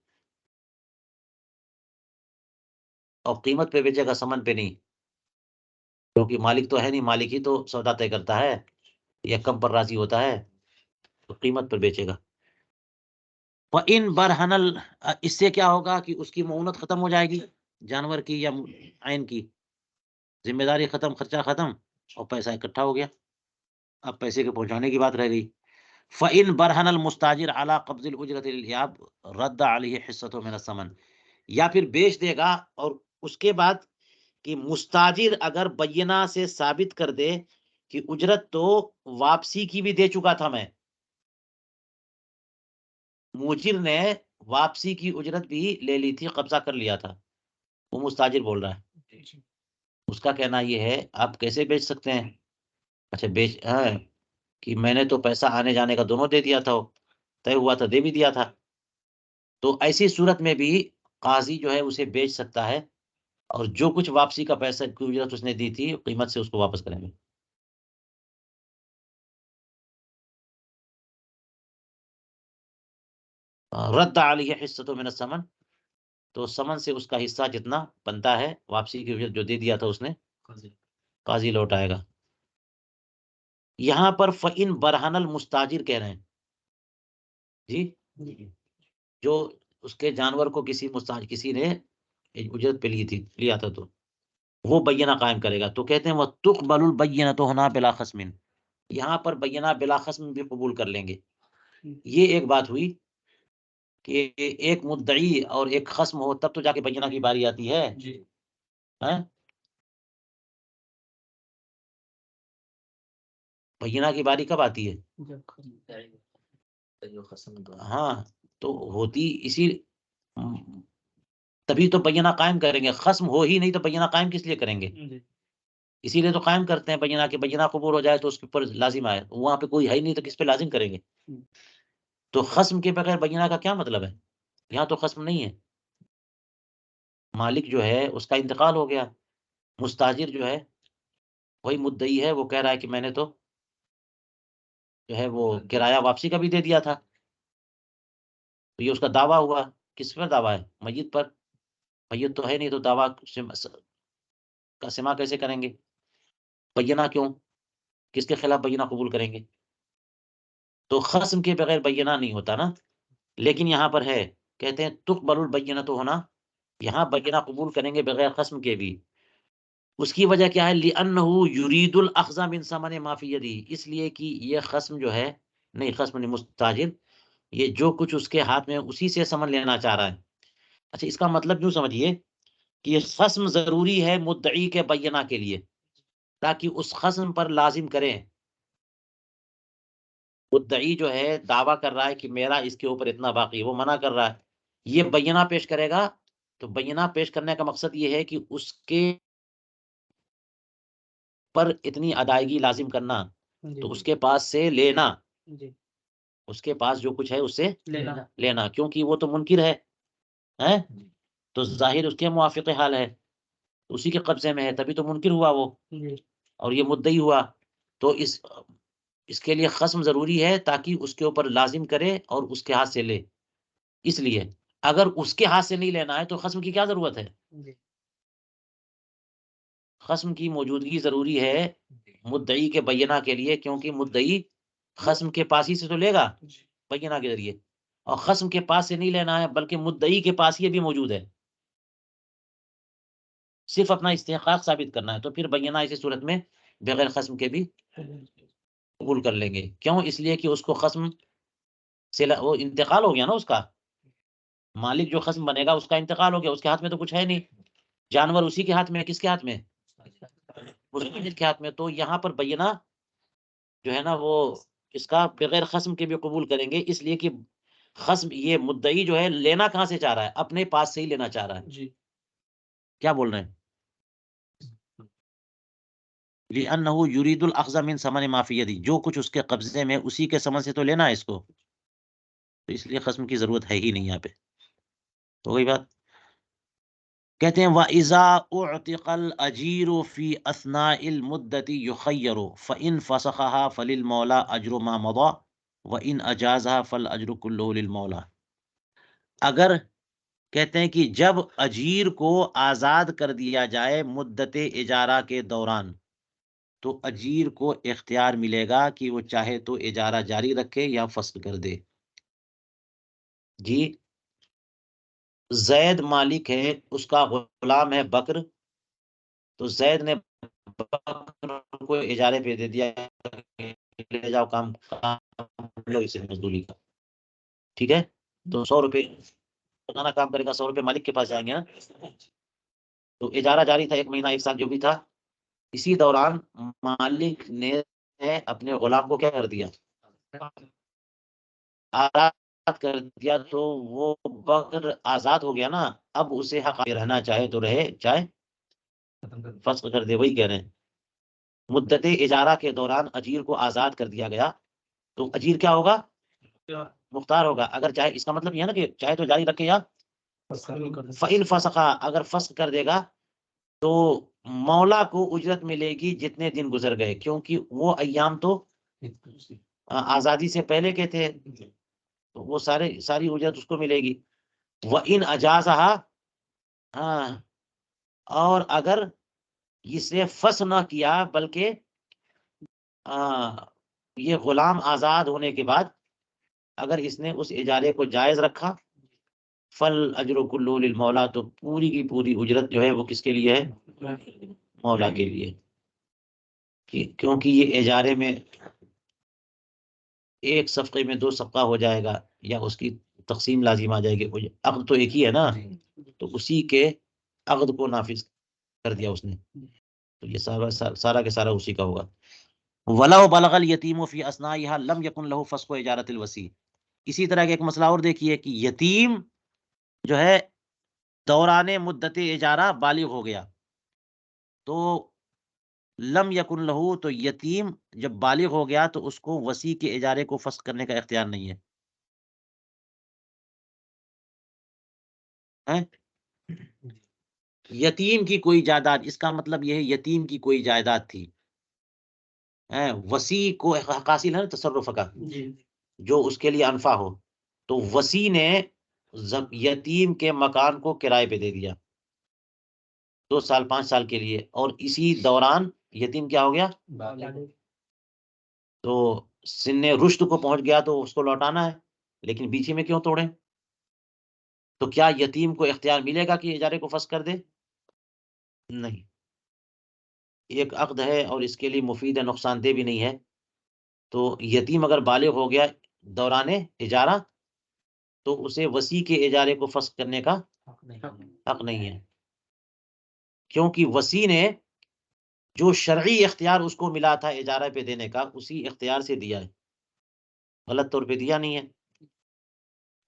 اور قیمت پہ بیچے گا، سمن پہ نہیں، کیونکہ مالک تو ہے نہیں، مالک ہی تو سودا طے کرتا ہے یا کم پر راضی ہوتا ہے، تو قیمت پر بیچے گا. وَإِن بَرْهَنَ اس سے کیا ہوگا کہ اس کی معونت ختم ہو جائے گی، جانور کی یا عین کی، ذمہ داری ختم، خرچہ ختم، اور پیسہ اکٹھا ہو گیا، اب پیسے کے پہنچانے کی بات رہ گئی. فَإِن بَرْهَنَ الْمُسْتَاجِرُ عَلَى قَبْضِ الْأُجْرَةِ لِلْإِيَابِ رَدَّ عَلَيْهِ حِصَّةُ مِنَ الثَّمَنِ، یا پھر بیچ دے گا، اور اس کے بعد کہ مستاجر اگر بینہ سے ثابت کر دے کہ اجرت تو واپسی کی بھی دے چکا تھا میں، موجر نے واپسی کی اجرت بھی لے لی تھی، قبضہ کر لیا تھا، وہ مستاجر بول رہا ہے، اس کا کہنا یہ ہے آپ کیسے بیچ سکتے ہیں؟ اچھا بیچ کہ میں نے تو پیسہ آنے جانے کا دونوں دے دیا تھا، طے ہوا تھا، دے بھی دیا تھا، تو ایسی صورت میں بھی قاضی جو ہے اسے بیچ سکتا ہے، اور جو کچھ واپسی کا پیسہ کی اجرت اس نے دی تھی قیمت سے اس کو واپس کریں گے. رد علیہ حصۃ من الثمن، تو سمن سے اس کا حصہ جتنا بنتا ہے، واپسی کی اجرت جو دے دیا تھا اس نے، قاضی لوٹائے گا. یہاں پر فَإِن برہن المستاجر کہہ رہے ہیں جی، جو اس کے جانور کو کسی نے اجرت پہ لیا تھا، تو وہ بینہ قائم کرے گا، تو کہتے ہیں وہ تقبل البینۃ ہنا بلا خصم، یہاں پر بینہ بلا خصم بھی قبول کر لیں گے. یہ ایک بات ہوئی کہ ایک مدعی اور ایک خصم ہو تب تو جا کے بینہ کی باری آتی ہے. بینہ کی باری کب آتی ہے؟ ہاں، تو ہوتی اسی تبھی تو بینہ قائم کریں گے، خصم ہو ہی نہیں تو بینہ قائم کس لیے کریں گے؟ اسی لیے تو قائم کرتے ہیں بینہ، کہ بینہ قبول ہو جائے تو اس کے اوپر لازم آئے، وہاں پہ کوئی ہے ہی نہیں تو کس پہ لازم کریں گے؟ تو خصم کے بغیر بینہ کا کیا مطلب ہے؟ یہاں تو خصم نہیں ہے، مالک جو ہے اس کا انتقال ہو گیا، مستاجر جو ہے وہی مدعی ہے، وہ کہہ رہا ہے کہ میں نے تو جو ہے وہ کرایہ واپسی کا بھی دے دیا تھا، تو یہ اس کا دعویٰ ہوا. کس پر دعویٰ ہے؟ میت پر. میت تو ہے نہیں تو دعویٰ کا سما کیسے کریں گے؟ بینہ کیوں؟ کس کے خلاف بینہ قبول کریں گے؟ تو خصم کے بغیر بینہ نہیں ہوتا نا. لیکن یہاں پر ہے، کہتے ہیں تقبل البینہ تو ہونا، یہاں بینہ قبول کریں گے بغیر خصم کے بھی. اس کی وجہ کیا ہے؟ لِأَنَّهُ يُرِيدُ الْأَخْذَ مِنْ ثَمَنِ مَا فِي يَدِهِ، اس لیے کہ یہ خصم جو ہے، نہیں خصم نہیں، مستاجر، یہ جو کچھ اس کے ہاتھ میں اسی سے سمن لینا چاہ رہا ہے. اچھا، اس کا مطلب یوں سمجھیے کہ یہ خصم ضروری ہے مدعی کے بینہ کے لیے، تاکہ اس خصم پر لازم کریں. مدعی جو ہے دعویٰ کر رہا ہے کہ میرا اس کے اوپر اتنا باقی، وہ منع کر رہا ہے، یہ بینہ پیش کرے گا، تو بینہ پیش کرنے کا مقصد یہ ہے کہ اس کے پر اتنی ادائیگی لازم کرنا، تو اس کے پاس سے لینا، اس کے پاس جو کچھ ہے اس سے لینا، کیونکہ وہ تو منکر ہے، تو ظاہر اس کے موافق حال ہے، اسی کے قبضے میں ہے، تبھی تو منکر ہوا وہ، اور یہ مدعی ہوا. تو اس کے لیے خصم ضروری ہے تاکہ اس کے اوپر لازم کرے اور اس کے ہاتھ سے لے. اس لیے اگر اس کے ہاتھ سے نہیں لینا ہے تو خصم کی کیا ضرورت ہے؟ خصم کی موجودگی ضروری ہے مدعی کے بینہ کے لیے، کیونکہ مدعی خصم کے پاس ہی سے تو لے گا بینہ کے ذریعے، اور خصم کے پاس سے نہیں لینا ہے بلکہ مدعی کے پاس یہ بھی موجود ہے، صرف اپنا استحقاق ثابت کرنا ہے، تو پھر بینہ اسی صورت میں بغیر خصم کے بھی قبول کر لیں گے. کیوں؟ اس لیے کہ اس کو خصم سے وہ انتقال ہو گیا نا، اس کا مالک جو خصم بنے گا اس کا انتقال ہو گیا، اس کے ہاتھ میں تو کچھ ہے نہیں، جانور اسی کے ہاتھ میں، کس کے ہاتھ میں؟ مستاجر کے ہاتھ میں. تو یہاں پر بینہ جو ہے نا وہ اس کا بغیر خصم کے بھی قبول کریں گے، اس لیے کہ خصم، یہ مدعی جو ہے لینا کہاں سے چاہ رہا ہے؟ اپنے پاس سے ہی لینا چاہ رہا ہے. کیا بول رہے ہیں؟ لِأَنَّهُ يُرِيدُ الْأَخْذَ مِنْ ثَمَنِ مَا فِي يَدِهِ، جو کچھ اس کے قبضے میں اسی کے ثمن سے تو لینا ہے اس کو، تو اس لیے خصم کی ضرورت ہے ہی نہیں. یہاں پہ ہو گئی بات. کہتے ہیں وَإِذَا أُعْتِقَ الْأَجِيرُ فِي أَثْنَاءِ الْمُدَّةِ يُخَيَّرُ فَإِنْ فَسَخَهَا فَلِلْمَوْلَى أَجْرُ مَا مَضَى وَإِنْ أَجَازَهَا فَالْأَجْرُ كُلُّهُ لِلْمَوْلَى. اگر کہتے ہیں کہ جب اجیر کو آزاد کر دیا جائے مدت اجارہ کے دوران تو اجیر کو اختیار ملے گا کہ وہ چاہے تو اجارہ جاری رکھے یا فسخ کر دے. جی زید مالک ہے، اس کا غلام ہے بکر، تو زید نے بکر کو اجارے پہ دے دیا، لے جاؤ کام لو اسے مزدوری کا، ٹھیک ہے. تو 100 روپے روزانہ کام کرے گا، 100 روپے مالک کے پاس جائیں گے نا. تو اجارہ جاری تھا 1 مہینہ 1 سال جو بھی تھا. اسی دوران مالک نے اپنے غلام کو کیا کر دیا، آزاد کر دیا، تو وہ بکر آزاد ہو گیا نا. اب اسے حق رہنا چاہے تو رہے، چاہے فسخ کر دے. وہی کہہ رہے ہیں مدت اجارہ کے دوران اجیر کو آزاد کر دیا گیا تو اجیر کیا ہوگا، مختار ہوگا. اگر چاہے، اس کا مطلب یہ ہے نا کہ چاہے تو جاری رکھے یا فَإِنْ فَسَخَا، اگر فسخ کر دے گا تو مولا کو اجرت ملے گی جتنے دن گزر گئے، کیونکہ وہ ایام تو آزادی سے پہلے کے تھے، تو وہ ساری اجرت اس کو ملے گی. وَإِنْ أَجَازَهَا، ہاں، اور اگر اس نے فسخ نہ کیا بلکہ یہ غلام آزاد ہونے کے بعد اگر اس نے اس اجارے کو جائز رکھا، فل اجر کلو للمولا، تو پوری کی پوری اجرت جو ہے وہ کس کے لیے ہے، مولا کے لیے. کیونکہ یہ اجارے میں ایک صفقے میں 2 صفقہ ہو جائے گا یا اس کی تقسیم لازم آ جائے گی. عقد تو ایک ہی ہے نا، تو اسی کے عقد کو نافذ کر دیا اس نے، تو یہ سارا کے سارا اسی کا ہوگا. وَلَوْ بَلَغَ الْيَتِيمُ فِي أَثْنَائِهَا لَمْ يَكُنْ لَهُ فَسْخُ إِجَارَةِ الْوَصِي. اسی طرح کا ایک مسئلہ اور دیکھیے کہ یتیم جو ہے دوران مدت اجارہ بالغ ہو گیا تو لم یکن لہو، تو یتیم جب بالغ ہو گیا تو اس کو وصی کے اجارے کو فسخ کرنے کا اختیار نہیں ہے. یتیم کی کوئی جائیداد، اس کا مطلب یہ ہے یتیم کی کوئی جائیداد تھی، وصی کو حق حاصل ہے نا تصرف کا، جو اس کے لیے انفع ہو، تو وصی نے یتیم کے مکان کو کرائے پہ دے دیا 2 سال 5 سال کے لیے، اور اسی دوران یتیم کیا ہو گیا، تو سن رشد کو پہنچ گیا تو اس کو لوٹانا ہے، لیکن بیچے میں کیوں توڑیں؟ تو کیا یتیم کو اختیار ملے گا کہ اجارے کو فسخ کر دے؟ نہیں. ایک عقد ہے اور اس کے لیے مفید ہے، نقصان دہ بھی نہیں ہے. تو یتیم اگر بالغ ہو گیا دوران اجارہ تو اسے وصی کے اجارے کو فسخ کرنے کا حق نہیں ہے، کیونکہ وصی نے جو شرعی اختیار اس کو ملا تھا اجارہ پہ دینے کا اسی اختیار سے دیا ہے، غلط طور پہ دیا نہیں ہے.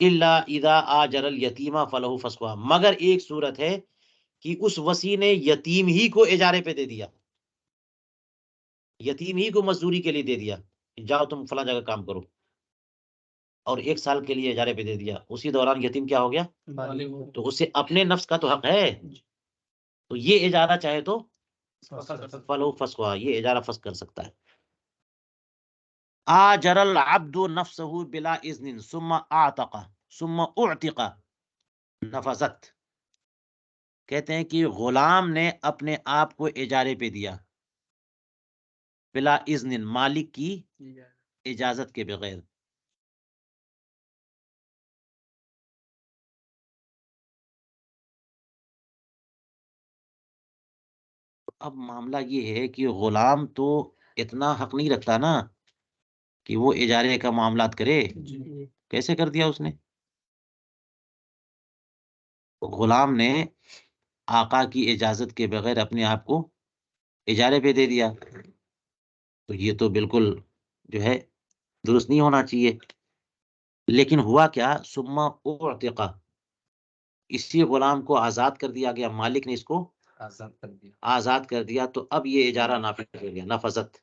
الا اذا آجر الیتیم فلہ فسخها، مگر ایک صورت ہے کہ اس وصی نے یتیم ہی کو اجارے پہ دے دیا، یتیم ہی کو مزدوری کے لیے دے دیا، جاؤ تم فلاں جگہ کام کرو، اور 1 سال کے لیے اجارے پہ دے دیا. اسی دوران یتیم کیا ہو گیا، تو اسے اپنے نفس کا تو حق ہے، تو یہ اجارہ چاہے تو فلو فسخها، یہ اجارہ فسخ کر سکتا ہے. آجر العبد نفسه بلا اذن ثم اعتق ثم اعتق نفذت. کہتے ہیں کہ غلام نے اپنے آپ کو اجارے پہ دیا بلا اذن، مالک کی اجازت کے بغیر. اب معاملہ یہ ہے کہ غلام تو اتنا حق نہیں رکھتا نا کہ وہ اجارے کا معاملات کرے. کیسے کر دیا اس نے؟ غلام نے آقا کی اجازت کے بغیر اپنے آپ کو اجارے پہ دے دیا، تو یہ تو بالکل جو ہے درست نہیں ہونا چاہیے. لیکن ہوا کیا، ثم اعتق، اسی غلام کو آزاد کر دیا گیا، مالک نے اس کو آزاد کر دیا، تو اب یہ اجارہ نافذ ہو گیا، نفذت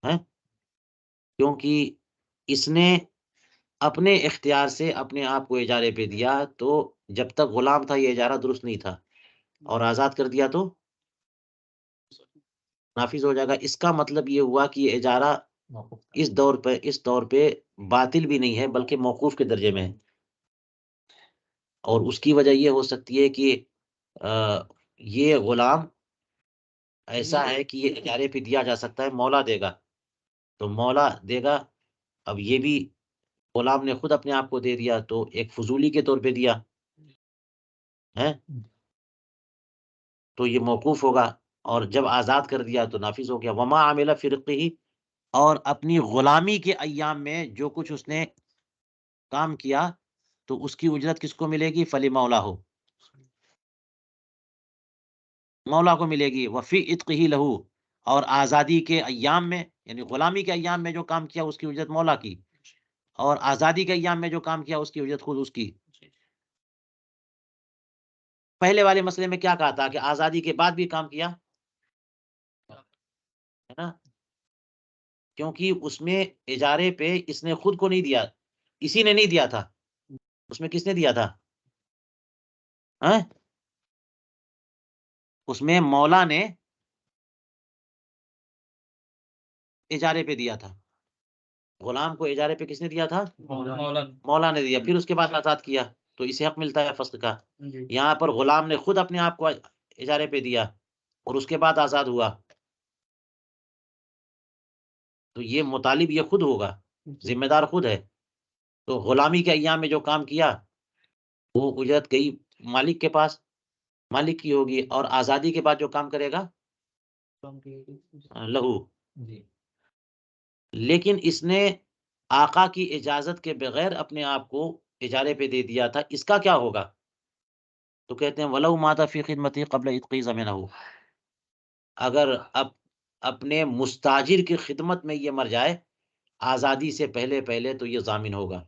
ہے، کیونکہ اس نے اپنے اختیار سے اپنے آپ کو اجارے پہ دیا، تو جب تک غلام تھا یہ اجارہ درست نہیں تھا، اور آزاد کر دیا تو نافذ ہو جائے گا۔ اس کا مطلب یہ ہوا کہ یہ اجارہ موقوف اس دور پہ باطل بھی نہیں ہے بلکہ موقوف کے درجے میں ہے، اور اس کی وجہ یہ ہو سکتی ہے کہ یہ غلام ایسا ہے کہ یہ اجارے پہ دیا جا سکتا ہے، مولا دے گا تو مولا دے گا۔ اب یہ بھی غلام نے خود اپنے آپ کو دے دیا تو ایک فضولی کے طور پہ دیا ہے، تو یہ موقوف ہوگا، اور جب آزاد کر دیا تو نافذ ہو گیا۔ وما عاملہ فرقی، اور اپنی غلامی کے ایام میں جو کچھ اس نے کام کیا تو اس کی اجرت کس کو ملے گی؟ فلی مولا ہو، مولا کو ملے گی۔ وفی عتقہ لہو، اور آزادی کے ایام میں، یعنی غلامی کے ایام میں جو کام کیا اس کی اجرت مولا کی، اور آزادی کے ایام میں جو کام کیا اس کی اجرت خود اس کی۔ پہلے والے مسئلے میں کیا کہا تھا کہ آزادی کے بعد بھی کام کیا ہے نا، کیونکہ اس میں اجارے پہ اس نے خود کو نہیں دیا، اسی نے نہیں دیا تھا، اس میں کس نے دیا تھا؟ ہاں؟ اس میں مولا نے اجارے پہ دیا تھا، غلام کو اجارے پہ کس نے دیا تھا؟ مولا نے دیا، پھر اس کے بعد آزاد کیا تو اسے حق ملتا ہے فسخ کا۔ یہاں پر غلام نے خود اپنے آپ کو اجارے پہ دیا اور اس کے بعد آزاد ہوا، تو یہ مطالب یہ خود ہوگا، ذمہ دار خود ہے۔ تو غلامی کے ایام میں جو کام کیا وہ اجرت گئی مالک کے پاس، مالک کی ہوگی، اور آزادی کے بعد جو کام کرے گا لہو۔ لیکن اس نے آقا کی اجازت کے بغیر اپنے آپ کو اجارے پہ دے دیا تھا، اس کا کیا ہوگا؟ تو کہتے ہیں وَلَوْ مَاتَ فِي خِدْمَتِهِ قَبْلَ عِتْقِهِ زَمَنَهُ، اگر اپنے مستاجر کی خدمت میں یہ مر جائے آزادی سے پہلے تو یہ ضامن ہوگا۔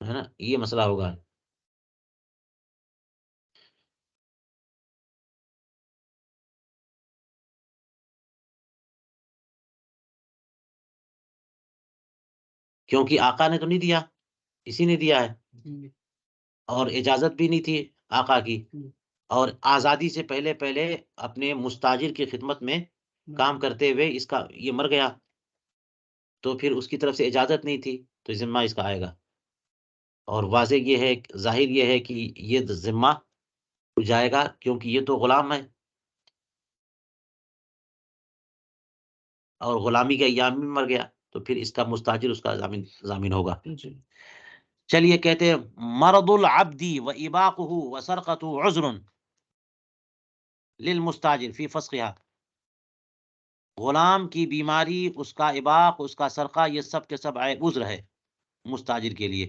ہے نا، یہ مسئلہ ہوگا۔ کیونکہ آقا نے تو نہیں دیا، اسی نے دیا ہے، اور اجازت بھی نہیں تھی آقا کی، اور آزادی سے پہلے اپنے مستاجر کی خدمت میں کام کرتے ہوئے اس کا یہ مر گیا، تو پھر اس کی طرف سے اجازت نہیں تھی تو ذمہ اس کا آئے گا، اور واضح یہ ہے، ظاہر یہ ہے کہ یہ ذمہ جائے گا کیونکہ یہ تو غلام ہے اور غلامی کے ایام میں مر گیا، تو پھر اس کا مستاجر اس کا ضامن ہوگا۔ چلیے کہتے ہیں مرض العبد و اباقہ و سرقۃ عذر للمستاجر فی فسخها، غلام کی بیماری، اس کا اباق، اس کا سرقہ، یہ سب کے سب عذر ہے مستاجر کے لیے۔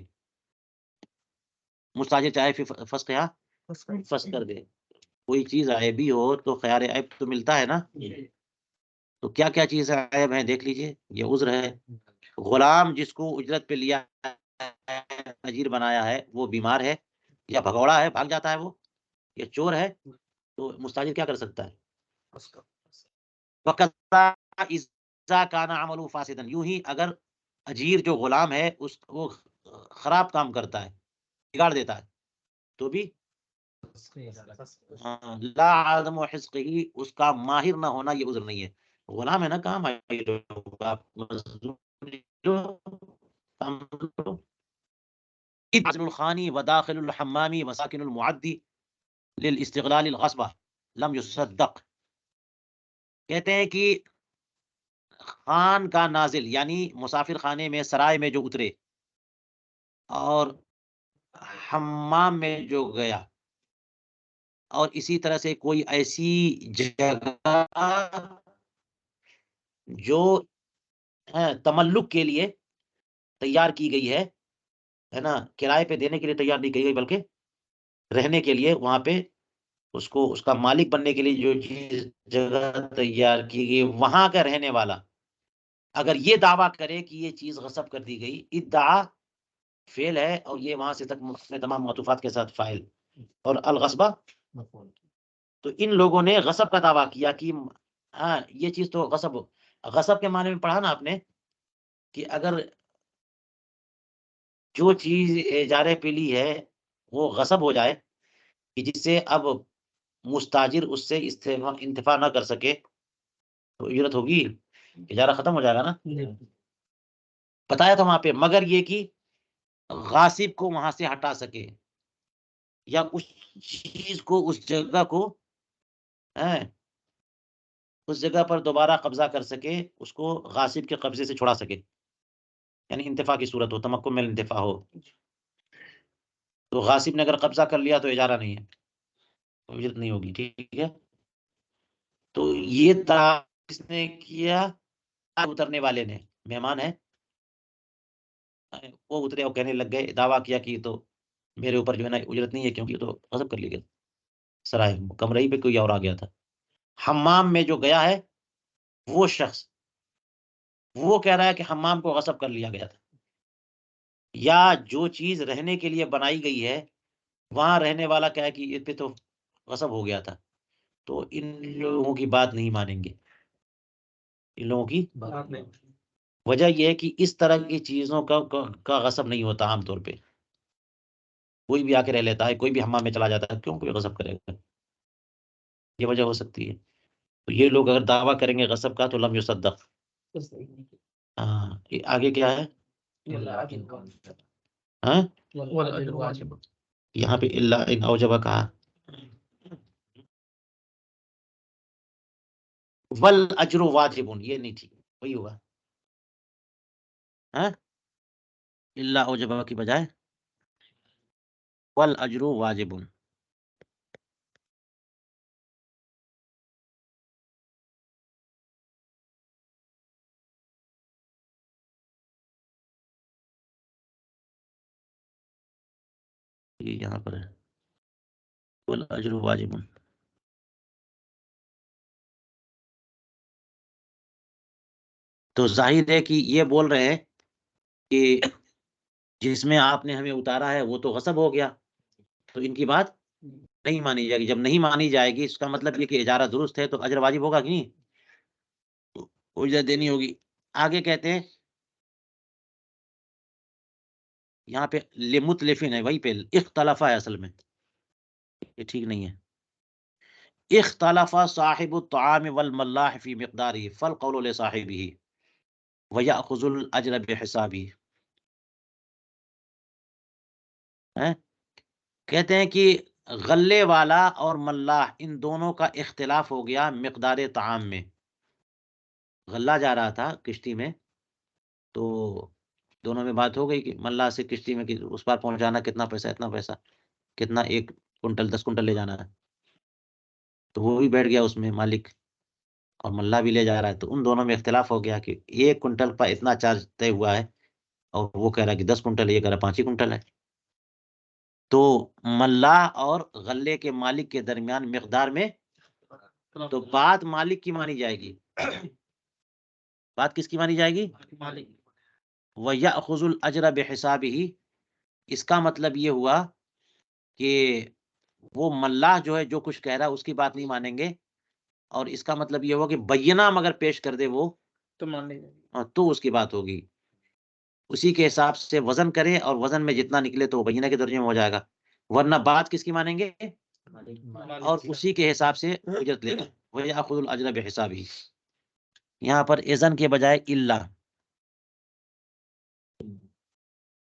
مستاجر چاہے فی فسخها فسخ کر دے، کوئی چیز عیبی ہو تو خیار عیب تو ملتا ہے نا، تو کیا کیا چیز عیب ہیں دیکھ لیجئے، یہ عذر ہے۔ غلام جس کو اجرت پہ لیا ہے، اجیر بنایا ہے، وہ بیمار ہے یا بھگوڑا ہے، بھاگ جاتا ہے وہ، یا چور ہے، تو مستاجر کیا کر سکتا ہے؟ وَقَذَا إِذَا كَانَ عَمَلُهُ فَاسِدًا، یوں ہی اگر اجیر جو غلام ہے وہ خراب کام کرتا ہے، بگاڑ دیتا ہے، تو بھی لا عدم حسقہ، اس کا ماہر نہ ہونا یہ عذر نہیں ہے۔ غلام ہے نا، کہاں ماہر ہوگا، مزدوری دو، کام دو۔ داخل الخانی وداخل الحمام وساکن المعدی للاستغلال الغصبہ لم يصدق، کہتے ہیں کہ خان کا نازل یعنی مسافر خانے میں، سرائے میں جو اترے اور حمام میں جو گیا، اور اسی طرح سے کوئی ایسی جگہ جو تملک کے لیے تیار کی گئی ہے نا، کرائے پہ دینے کے لیے تیار نہیں کی گئی بلکہ رہنے کے لیے، وہاں پہ اس کو اس کا مالک بننے کے لیے جو چیز جگہ تیار کی گئی، وہاں کا رہنے والا اگر یہ دعویٰ کرے کہ یہ چیز غصب کر دی گئی، ادعا فعل ہے، اور یہ وہاں سے تک اپنے تمام معطوفات کے ساتھ فاعل، اور الغصبہ، تو ان لوگوں نے غصب کا دعویٰ کیا کہ ہاں یہ چیز تو غصب کے معنی میں پڑھا نا آپ نے، کہ اگر جو چیز اجارے پہ لی ہے وہ غصب ہو جائے کہ جس سے اب مستاجر اس سے انتفاع نہ کر سکے تو اجرت ہوگی، اجارہ ختم ہو جائے گا نا. بتایا تھا وہاں پہ مگر یہ کہ غاصب کو وہاں سے ہٹا سکے یا اس چیز کو اس جگہ کو اس جگہ پر دوبارہ قبضہ کر سکے، اس کو غاصب کے قبضے سے چھڑا سکے، یعنی انتفاع کی صورت ہو، تمکن میں انتفاع ہو. تو غاصب نے اگر قبضہ کر لیا تو اجارہ نہیں ہے، تو اجرت نہیں ہوگی. ٹھیک ہے. تو یہ کس نے کیا؟ اترنے والے نے، مہمان ہے وہ اترے اور کہنے لگ گئے، دعویٰ کیا کہ تو میرے اوپر جو ہے نا اجرت نہیں ہے کیونکہ یہ تو غصب کر لیا گیا، سرائے کمرئی پہ کوئی اور آ گیا تھا. حمام میں جو گیا ہے وہ شخص وہ کہہ رہا ہے کہ حمام کو غصب کر لیا گیا تھا، یا جو چیز رہنے کے لیے بنائی گئی ہے وہاں رہنے والا کہا ہے کہ یہ پہ تو غصب ہو گیا تھا. تو ان لوگوں کی بات نہیں مانیں گے. ان لوگوں کی وجہ یہ ہے کہ اس طرح کی چیزوں کا غصب نہیں ہوتا. عام طور پہ کوئی بھی آ کے رہ لیتا ہے، کوئی بھی حمام میں چلا جاتا ہے، کیوں کوئی غصب کرے گا؟ یہ وجہ ہو سکتی ہے. تو یہ لوگ اگر دعویٰ کریں گے غصب کا تو لم یصدق. ہاں آگے کیا ہے؟ ہاں یہاں پہ الا ان اوجب کہا، والاجر واجب، یہ نہیں ٹھیک، وہی ہوگا. ہاں الا اوجب کی بجائے والاجر واجب. یہ یہاں پر ہے والاجر واجب. تو ظاہر ہے کہ یہ بول رہے ہیں کہ جس میں آپ نے ہمیں اتارا ہے وہ تو غصب ہو گیا، تو ان کی بات نہیں مانی جائے گی. جب نہیں مانی جائے گی اس کا مطلب یہ کہ اجارہ درست ہے تو اجر واجب ہوگا کہ نہیں، اجرت دینی ہوگی. آگے کہتے ہیں یہاں پہ لمتلفن ہے، وہی پہ اختلافہ ہے، اصل میں یہ ٹھیک نہیں ہے. اختلف صاحب الطعام والملاح فی مقداره فالقول لصاحبه ويأخذ الاجر بحسابه. کہتے ہیں کہ غلے والا اور ملاح ان دونوں کا اختلاف ہو گیا مقدار طعام میں. غلہ جا رہا تھا کشتی میں تو دونوں میں بات ہو گئی کہ ملاح سے کشتی میں کہ اس پار پہنچانا کتنا پیسہ، اتنا پیسہ، کتنا 1 کنٹل 10 کنٹل لے جانا ہے. تو وہ بھی بیٹھ گیا اس میں مالک اور ملا بھی لے جا رہا ہے. تو ان دونوں میں اختلاف ہو گیا کہ 1 کنٹل پر اتنا چارج طے ہوا ہے اور وہ کہہ رہا ہے کہ 10 کنٹل، یہ کہہ رہا ہے 5 ہی کنٹل ہے. تو ملا اور غلے کے مالک کے درمیان مقدار میں تو بات مالک کی مانی جائے گی. بات کس کی مانی جائے گی؟ وَيَأْخُذُ الْأَجْرَ بِحِسَابِهِ. اس کا مطلب یہ ہوا کہ وہ ملاح جو ہے جو کچھ کہہ رہا ہے اس کی بات نہیں مانیں گے، اور اس کا مطلب یہ ہوا کہ بینہ مگر پیش کر دے وہ تو مان لیں گے، تو اس کی بات ہوگی. اسی کے حساب سے وزن کرے اور وزن میں جتنا نکلے تو وہ بینہ کے درجے میں ہو جائے گا، ورنہ بات کس کی مانیں گے اور اسی کے حساب سے اجرت لے گا. وَيَأْخُذُ الْأَجْرَ بِحِسَابِهِ. یہاں پر اذن کے بجائے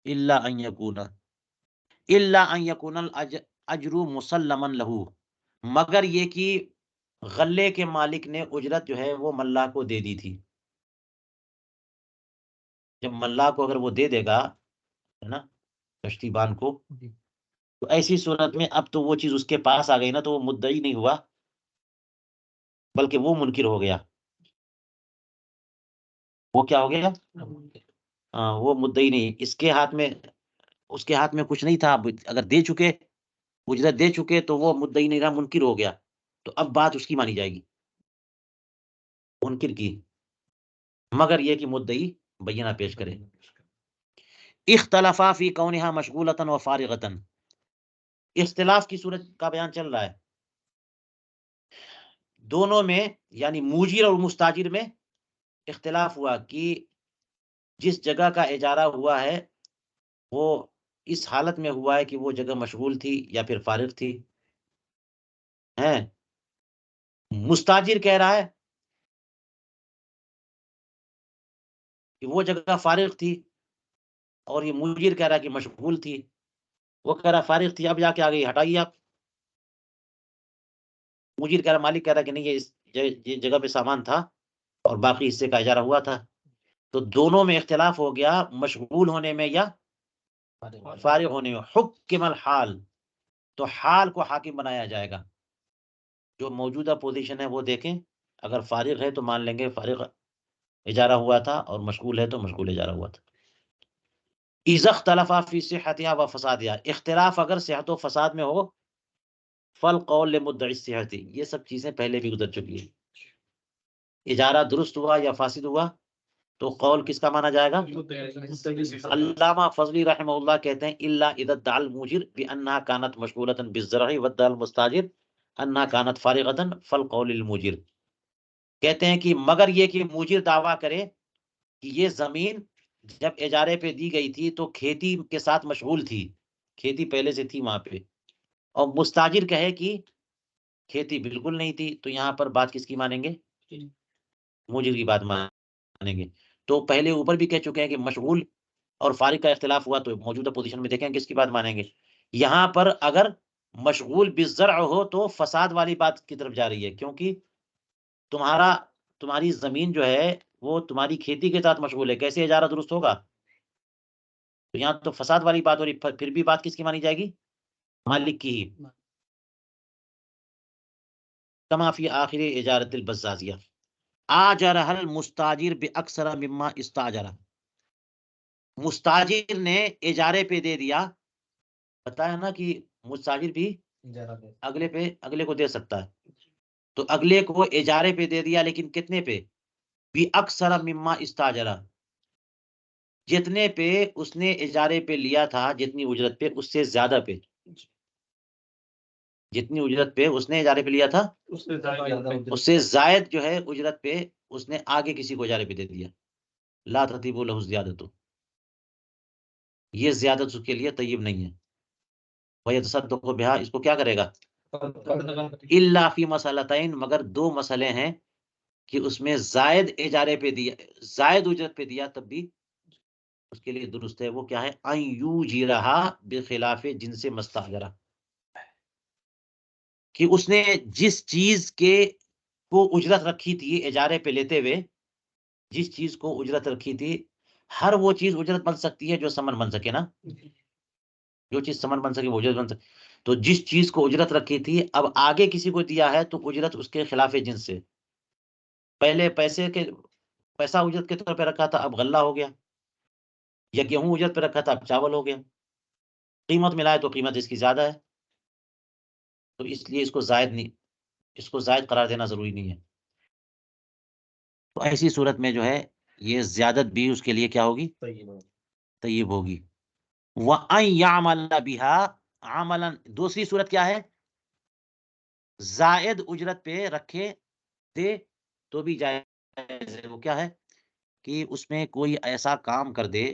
الا ان یکون الاجر مسلما لہ، مگر یہ کہ غلے کے مالک نے اجرت جو ہے وہ ملا کو دے دی تھی. جب ملا کو اگر وہ دے دے گا ہے نا کشتی بان کو، تو ایسی صورت میں اب تو وہ چیز اس کے پاس آ گئی نا، تو وہ مدعی نہیں ہوا بلکہ وہ منکر ہو گیا. وہ کیا ہو گیا؟ ہاں وہ مدعی نہیں. اس کے ہاتھ میں کچھ نہیں تھا. اگر دے چکے اجرت دے چکے تو وہ مدعی نہیں رہا، منکر ہو گیا. تو اب بات اس کی مانی جائے گی، منکر کی، مگر یہ کہ مدعی بینہ پیش کرے. اختلافا فی کونہا مشغولۃ و فارغۃ. اختلاف کی صورت کا بیان چل رہا ہے دونوں میں، یعنی موجر اور مستاجر میں اختلاف ہوا کہ جس جگہ کا اجارہ ہوا ہے وہ اس حالت میں ہوا ہے کہ وہ جگہ مشغول تھی یا پھر فارغ تھی. ہیں مستاجر کہہ رہا ہے کہ وہ جگہ فارغ تھی، اور یہ مجیر کہہ رہا ہے کہ مشغول تھی. وہ کہہ رہا فارغ تھی، اب جا کے آ گئی، ہٹائیے آپ. مجیر کہہ رہا، مالک کہہ رہا کہ نہیں، یہ اس جگہ پہ سامان تھا اور باقی حصے کا اجارہ ہوا تھا. تو دونوں میں اختلاف ہو گیا، مشغول ہونے میں یا فارغ ہونے میں. حکم الحال، تو حال کو حاکم بنایا جائے گا. جو موجودہ پوزیشن ہے وہ دیکھیں، اگر فارغ ہے تو مان لیں گے فارغ اجارہ ہوا تھا، اور مشغول ہے تو مشغول اجارہ ہوا تھا. اذا اختلف فی صحتها و فسادها، اختلاف اگر صحت و فساد میں ہو، فالقول لمدعی الصحت، یہ سب چیزیں پہلے بھی گزر چکی ہیں. اجارہ درست ہوا یا فاسد ہوا تو قول کس کا مانا جائے گا؟ علامہ فضلی رحمہ اللہ کہتے ہیں الا اذا ادعى الموجر بانها كانت مشغولة بالزرع وادعى المستاجر انها كانت فارغة فالقول للموجر. کہتے ہیں کہ مگر یہ کہ موجر دعویٰ کرے کہ یہ زمین جب اجارے پہ دی گئی تھی تو کھیتی کے ساتھ مشغول تھی، کھیتی پہلے سے تھی وہاں پہ، اور مستاجر کہے کہ کھیتی بالکل نہیں تھی، تو یہاں پر بات کس کی مانیں گے؟ موجر کی بات مانیں گے. تو پہلے اوپر بھی کہہ چکے ہیں کہ مشغول اور فارغ کا اختلاف ہوا تو موجودہ پوزیشن میں دیکھیں کس کی بات مانیں گے. یہاں پر اگر مشغول بالزرع ہو تو فساد والی بات کی طرف جا رہی ہے، کیونکہ تمہاری زمین جو ہے وہ تمہاری کھیتی کے ساتھ مشغول ہے، کیسے اجارہ درست ہوگا؟ تو یہاں تو فساد والی بات ہو رہی، پھر بھی بات کس کی مانی جائے گی؟ مالک کی ہی. کما فی آخر اجارت البزازیہ آجرہ المستاجر باکثر مما استاجرہ، مستاجر نے اجارے پہ دے دیا، بتایا نا کہ مستاجر بھی اگلے کو دے سکتا ہے. تو اگلے کو اجارے پہ دے دیا، لیکن کتنے پہ؟ باکثر مما استاجرہ، جتنے پہ اس نے اجارے پہ لیا تھا، جتنی اجرت پہ، اس سے زیادہ پہ. جتنی اجرت پہ اس نے اجارے پہ لیا تھا اس سے زائد جو ہے اجرت پہ اس نے آگے کسی کو اجارے پہ دے دیا. لا تطیب لہ زیادت، یہ زیادت اس کے لیے طیب نہیں ہے. ویتصدق بہا، اس کو کیا کرے گا؟ الا فی مسئلتین، مگر دو مسئلے ہیں کہ اس میں زائد اجارے پہ دیا، زائد اجرت پہ دیا، تب بھی اس کے لیے درست ہے. وہ کیا ہے؟ ان یوجرھا بخلاف جنس مستاجرہ، کہ اس نے جس چیز کے کو اجرت رکھی تھی اجارے پہ لیتے ہوئے، جس چیز کو اجرت رکھی تھی، ہر وہ چیز اجرت بن سکتی ہے جو ثمن بن سکے نا، جو چیز ثمن بن سکے وہ اجرت بن سکے. تو جس چیز کو اجرت رکھی تھی اب آگے کسی کو دیا ہے تو اجرت اس کے خلاف جنس سے. پہلے پیسہ اجرت کے طور پہ رکھا تھا، اب غلہ ہو گیا، یا گیہوں اجرت پہ رکھا تھا اب چاول ہو گیا. قیمت ملائے تو قیمت اس کی زیادہ ہے، تو اس لیے اس کو زائد قرار دینا ضروری نہیں ہے. تو ایسی صورت میں جو ہے یہ زیادت بھی اس کے لیے کیا ہوگی؟ طیب ہوگی. وَأَن يَعْمَلَ بِهَا عَمَلًا، دوسری صورت کیا ہے؟ زائد اجرت پہ رکھے دے تو بھی جائز ہے. وہ کیا ہے؟ کہ اس میں کوئی ایسا کام کر دے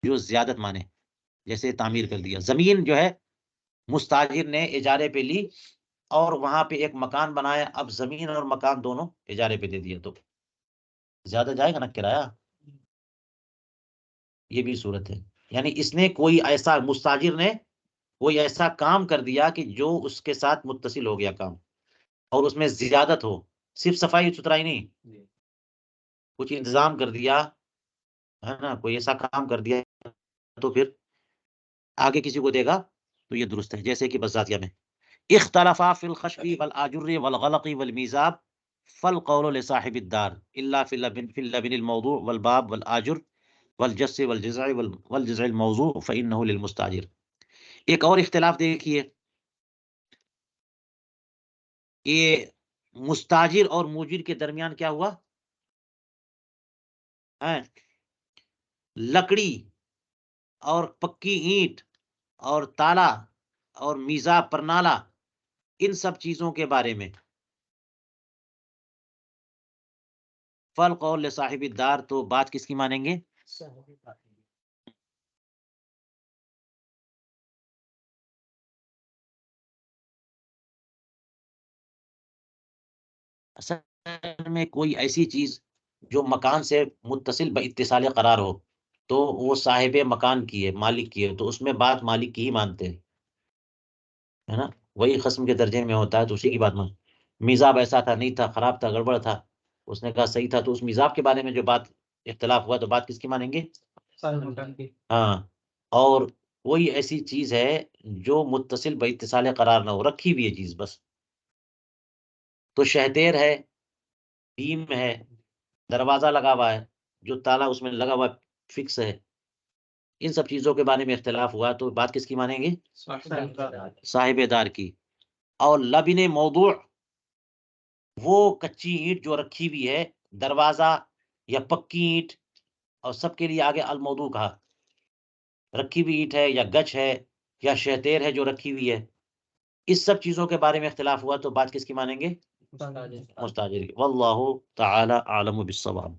جو زیادت مانے، جیسے تعمیر کر دیا. زمین جو ہے مستاجر نے اجارے پہ لی اور وہاں پہ ایک مکان بنایا، اب زمین اور مکان دونوں اجارے پہ دے دیا تو زیادہ جائے گا نا کرایہ. یہ بھی صورت ہے، یعنی اس نے کوئی ایسا، مستاجر نے کوئی ایسا کام کر دیا کہ جو اس کے ساتھ متصل ہو گیا کام، اور اس میں زیادت ہو، صرف صفائی ستھرائی نہیں، کچھ انتظام کر دیا ہے نا، کوئی ایسا کام کر دیا تو پھر آگے کسی کو دے گا تو یہ درست ہے. جیسے کہ بزاتیہ میں اختلافا فی الخشب والآجر والغلق والمیزاب فالقول لصاحب الدار الا فی اللبن الموضوع والباب والآجر والجس والجزع الموضوع فإنه للمستاجر. ایک اور اختلاف دیکھیے، یہ مستاجر اور موجر کے درمیان کیا ہوا؟ لکڑی اور پکی اینٹ اور تالا اور میزاب پرنالا، ان سب چیزوں کے بارے میں فالقول لصاحب الدار، تو بات کس کی مانیں گے؟ اصل میں کوئی ایسی چیز جو مکان سے متصل باتصال قرار ہو تو وہ صاحب مکان کی ہے، مالک کی ہے، تو اس میں بات مالک کی ہی مانتے ہیں، ہے نا؟ وہی قسم کے درجے میں ہوتا ہے تو اسی کی بات مان. میزاب ایسا تھا، نہیں تھا، خراب تھا، گڑبڑ تھا، اس نے کہا صحیح تھا، تو اس میزاب کے بارے میں جو بات اختلاف ہوا تو بات کس کی مانیں گے؟ ہاں. اور کوئی ایسی چیز ہے جو متصل باتصال قرار نہ ہو، رکھی ہوئی ہے چیز بس. تو شہتیر ہے، بیم ہے، دروازہ لگا ہوا ہے، جو تالا اس میں لگا ہوا فکس ہے، ان سب چیزوں کے بارے میں اختلاف ہوا تو بات کس کی مانیں گے؟ صاحب دار کی. اور لبن موضوع، وہ کچی اینٹ جو رکھی ہوئی ہے، دروازہ یا پکی اینٹ، اور سب کے لیے آگے الموضوع کہا، رکھی ہوئی اینٹ ہے یا گچ ہے یا شہتیر ہے جو رکھی ہوئی ہے، اس سب چیزوں کے بارے میں اختلاف ہوا تو بات کس کی مانیں گے؟ مستاجر کی. واللہ تعالی اعلم بالصواب.